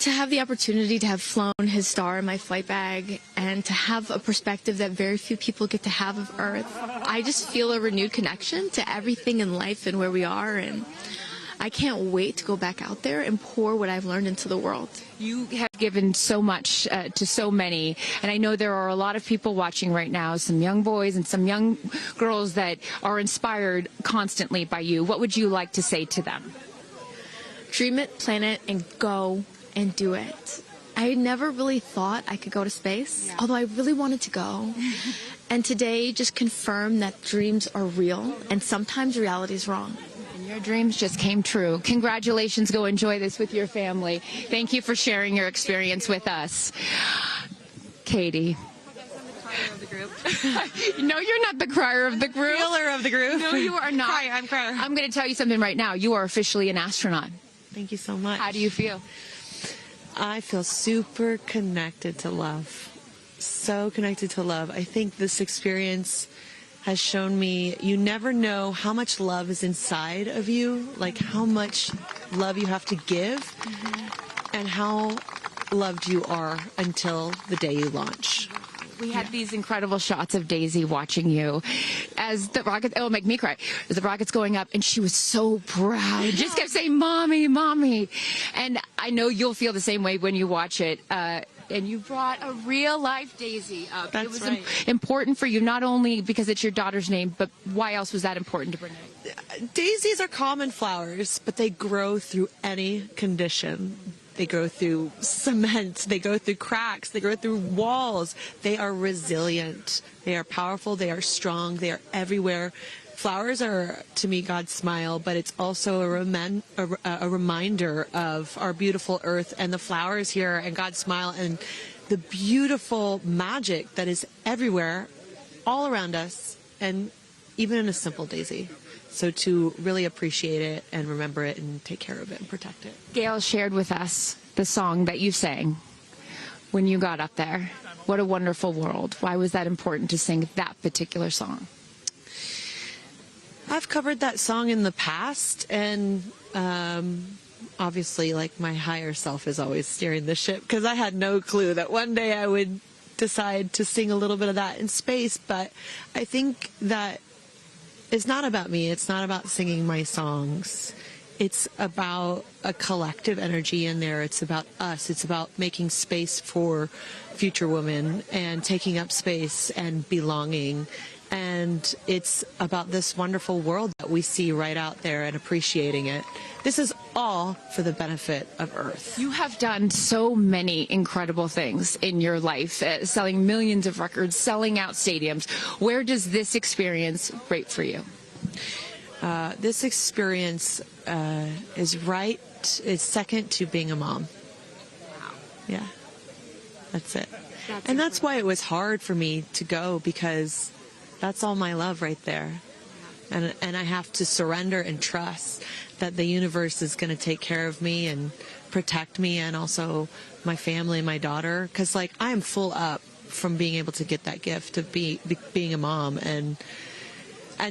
To have the opportunity to have flown his star in my flight bag and to have a perspective that very few people get to have of Earth, I just feel a renewed connection to everything in life and where we are, and I can't wait to go back out there and pour what I've learned into the world. You have given so much to so many, and I know there are a lot of people watching right now, some young boys and some young girls that are inspired constantly by you. What would you like to say to them? Dream it, plan it, and go and do it. I never really thought I could go to space, although I really wanted to go. And today just confirmed that dreams are real, and sometimes reality is wrong. Your dreams just came true. Congratulations. Go enjoy this with your family. Thank you for sharing your experience with us. Katie. No, you're not the crier of the group. Feeler of the group. No, you are not. I'm crier. I'm going to tell you something right now. You are officially an astronaut. Thank you so much. How do you feel? I feel super connected to love. so connected to love. I think this experience has shown me you never know how much love is inside of you, like how much love you have to give, and how loved you are until the day you launch. We had these incredible shots of Daisy watching you as the rocket, it'll make me cry, as the rocket's going up, and she was so proud. Just kept saying, Mommy, Mommy. And I know you'll feel the same way when you watch it. And you brought a real-life Daisy up. That's it was right. important for you, not only because it's your daughter's name, but why else was that important to bring it? Daisies are common flowers, but they grow through any condition. They go through cement, they go through cracks, they go through walls. They are resilient, they are powerful, they are strong, they are everywhere. Flowers are, to me, God's smile, but it's also a reminder of our beautiful earth and the flowers here and God's smile and the beautiful magic that is everywhere, all around us, and even in a simple daisy. So to really appreciate it and remember it and take care of it and protect it. Gayle shared with us the song that you sang when you got up there. What a wonderful world. Why was that important to sing that particular song? I've covered that song in the past, and obviously, like, my higher self is always steering the ship, because I had no clue that one day I would decide to sing a little bit of that in space. But I think that it's not about me. It's not about singing my songs. It's about a collective energy in there. It's about us. It's about making space for future women and taking up space and belonging. And it's about this wonderful world that we see right out there and appreciating it. This is all for the benefit of Earth. You have done so many incredible things in your life, selling millions of records, selling out stadiums. Where does this experience rate for you? This experience is second to being a mom. Wow. Yeah, that's it. And that's why it was hard for me to go, because that's all my love right there. And I have to surrender and trust that the universe is going to take care of me and protect me, and also my family and my daughter. Because, like, I am full up from being able to get that gift of being a mom. And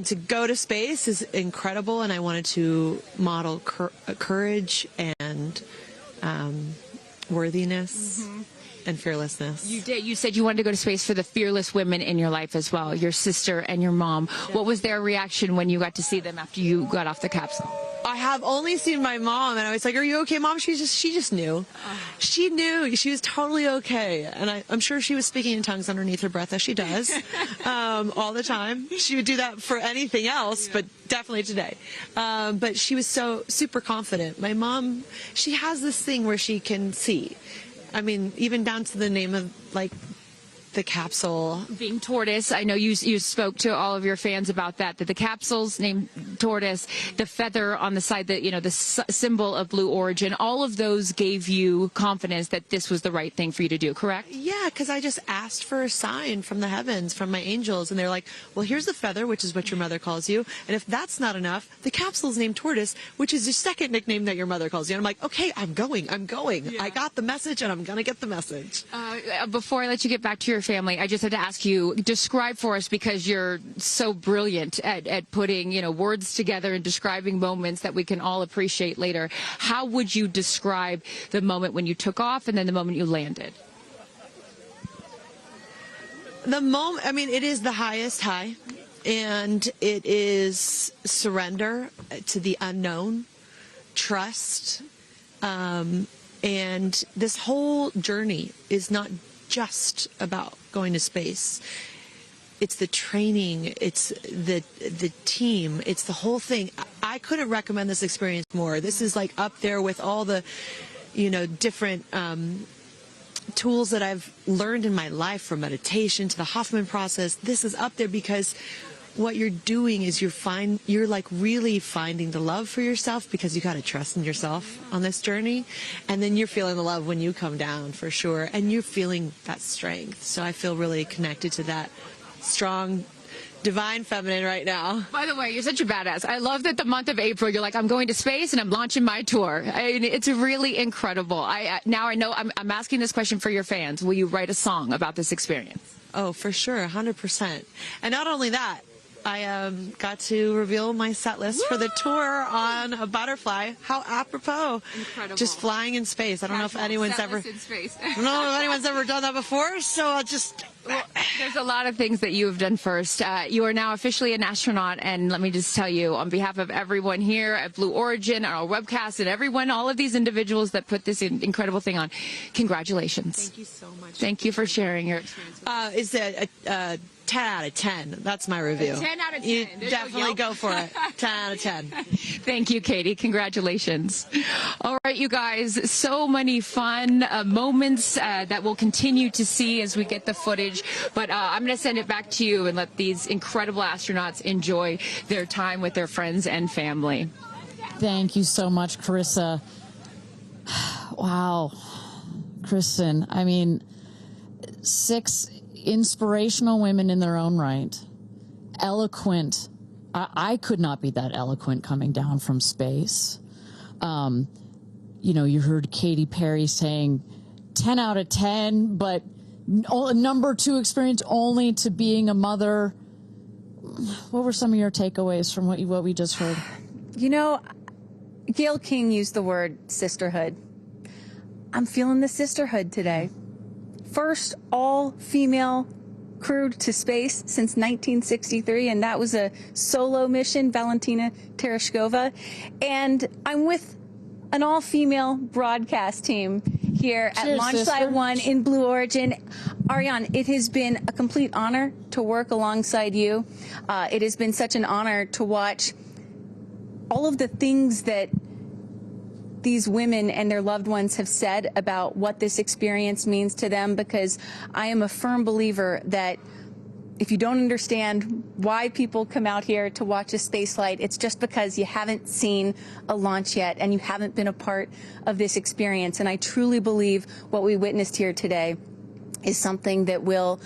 to go to space is incredible. And I wanted to model courage and worthiness. And fearlessness. You did. You said you wanted to go to space for the fearless women in your life as well, your sister and your mom. Yeah. What was their reaction when you got to see them after you got off the capsule? I have only seen my mom, and I was like, "Are you okay, Mom?" She just knew. She knew. She was totally okay, and I'm sure she was speaking in tongues underneath her breath, as she does all the time. She would do that for anything else, but definitely today. But she was so super confident. My mom, she has this thing where she can see. I mean, even down to the name of, like, the capsule being tortoise. I know you spoke to all of your fans about that the capsule's named tortoise, the feather on the side, that, you know, the symbol of Blue Origin, all of those gave you confidence that this was the right thing for you to do, correct? Yeah, because I just asked for a sign from the heavens, from my angels, and they're like, well, here's the feather, which is what your mother calls you, and if that's not enough, the capsule's named Tortoise, which is your second nickname that your mother calls you. And I'm like, okay, I'm going. Yeah. I got the message, and I'm going to get the message. Before I let you get back to your family, I just have to ask you, describe for us, because you're so brilliant at putting, you know, words together and describing moments that we can all appreciate later. How would you describe the moment when you took off and then the moment you landed? The moment, I mean, it is the highest high, and it is surrender to the unknown, trust, and this whole journey is not just about going to space. It's the training, it's the team, it's the whole thing. I couldn't recommend this experience more. This is like up there with all the, you know, different tools that I've learned in my life, from meditation to the Hoffman process. This is up there because what you're doing is you're like really finding the love for yourself, because you got to trust in yourself on this journey, and then you're feeling the love when you come down, for sure, and you're feeling that strength. So I feel really connected to that strong divine feminine right now. By the way, you're such a badass. I love that the month of April, you're like, I'm going to space and I'm launching my tour. I mean, it's really incredible. Now I know I'm asking this question for your fans. Will you write a song about this experience? Oh, for sure, 100%. And not only that, I got to reveal my set list for the tour on a butterfly. How apropos. Incredible. Just flying in space. I don't know if anyone's ever in space. I don't know if anyone's ever done that before, so I'll just There's a lot of things that you have done first. You are now officially an astronaut, and let me just tell you, on behalf of everyone here at Blue Origin, our webcast, and everyone, all of these individuals that put this incredible thing on, congratulations. Thank you so much. Thank you for sharing your experience. Is it a 10 out of 10? That's my review. 10 out of 10. You There's definitely no go for it. 10 out of 10. Thank you, Katie. Congratulations. All right, you guys, so many fun moments that we'll continue to see as we get the footage. But I'm going to send it back to you and let these incredible astronauts enjoy their time with their friends and family. Thank you so much, Carissa. Wow. Kristen, I mean, 6 inspirational women in their own right, eloquent. I could not be that eloquent coming down from space. You know, you heard Katy Perry saying 10 out of 10, but number 2 experience only to being a mother. What were some of your takeaways from what we just heard? You know, Gayle King used the word sisterhood. I'm feeling the sisterhood today. First all-female crew to space since 1963, and that was a solo mission, Valentina Tereshkova. And I'm with an all-female broadcast team here at Cheers, Launch sister. Site 1 in Blue Origin. Ariane, it has been a complete honor to work alongside you. It has been such an honor to watch all of the things that these women and their loved ones have said about what this experience means to them, because I am a firm believer that if you don't understand why people come out here to watch a space flight, it's just because you haven't seen a launch yet and you haven't been a part of this experience. And I truly believe what we witnessed here today is something that will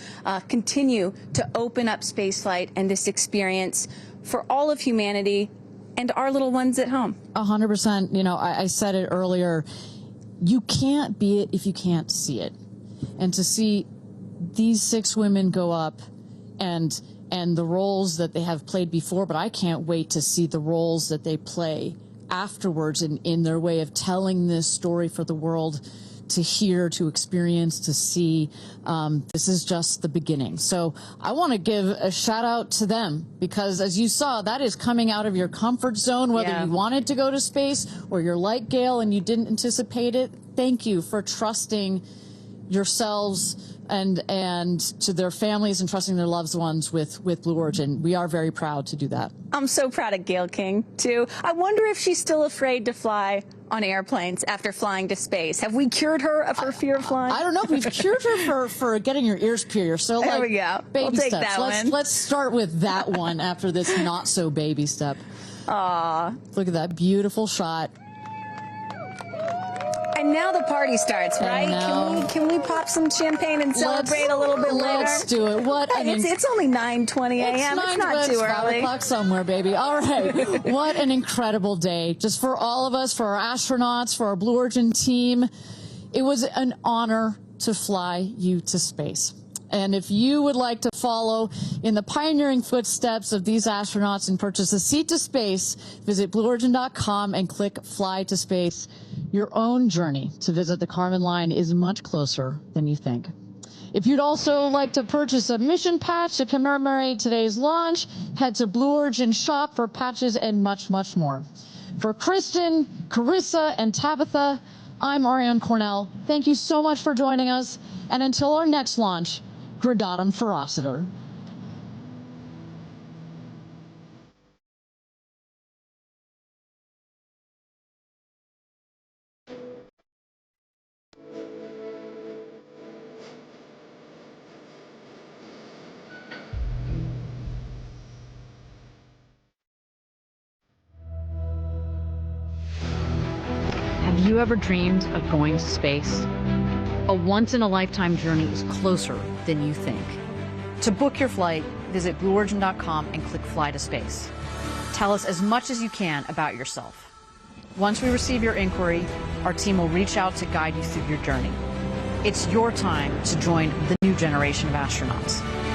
continue to open up spaceflight and this experience for all of humanity and our little ones at home. 100%. You know, I said it earlier. You can't be it if you can't see it. And to see these 6 women go up and the roles that they have played before, but I can't wait to see the roles that they play afterwards in their way of telling this story for the world to hear, to experience, to see. This is just the beginning. So I want to give a shout out to them, because as you saw, that is coming out of your comfort zone, whether you wanted to go to space or you're like Gayle and you didn't anticipate it. Thank you for trusting yourselves and to their families and trusting their loved ones with Blue Origin. We are very proud to do that. I'm so proud of Gayle King, too. I wonder if she's still afraid to fly on airplanes after flying to space. Have we cured her of her fear of flying? I don't know. We've cured her for getting your ears pierced. So there like, we go. Baby We'll take steps. that one. Let's start with that one after this not so baby step. Aw. Look at that beautiful shot. And now the party starts, right? Can we pop some champagne and celebrate a little bit later? Let's do it. It's only 9:20 a.m. It's not too early. 5 o'clock somewhere, baby. All right. What an incredible day. Just for all of us, for our astronauts, for our Blue Origin team. It was an honor to fly you to space. And if you would like to follow in the pioneering footsteps of these astronauts and purchase a seat to space, visit BlueOrigin.com and click Fly to Space. Your own journey to visit the Kármán line is much closer than you think. If you'd also like to purchase a mission patch to commemorate today's launch, head to Blue Origin shop for patches and much, much more. For Kristen, Carissa, and Tabitha, I'm Ariane Cornell. Thank you so much for joining us. And until our next launch, Gradatum Ferociter. Have you ever dreamed of going to space? A once-in-a-lifetime journey is closer than you think. To book your flight, visit blueorigin.com and click Fly to Space. Tell us as much as you can about yourself. Once we receive your inquiry, our team will reach out to guide you through your journey. It's your time to join the new generation of astronauts.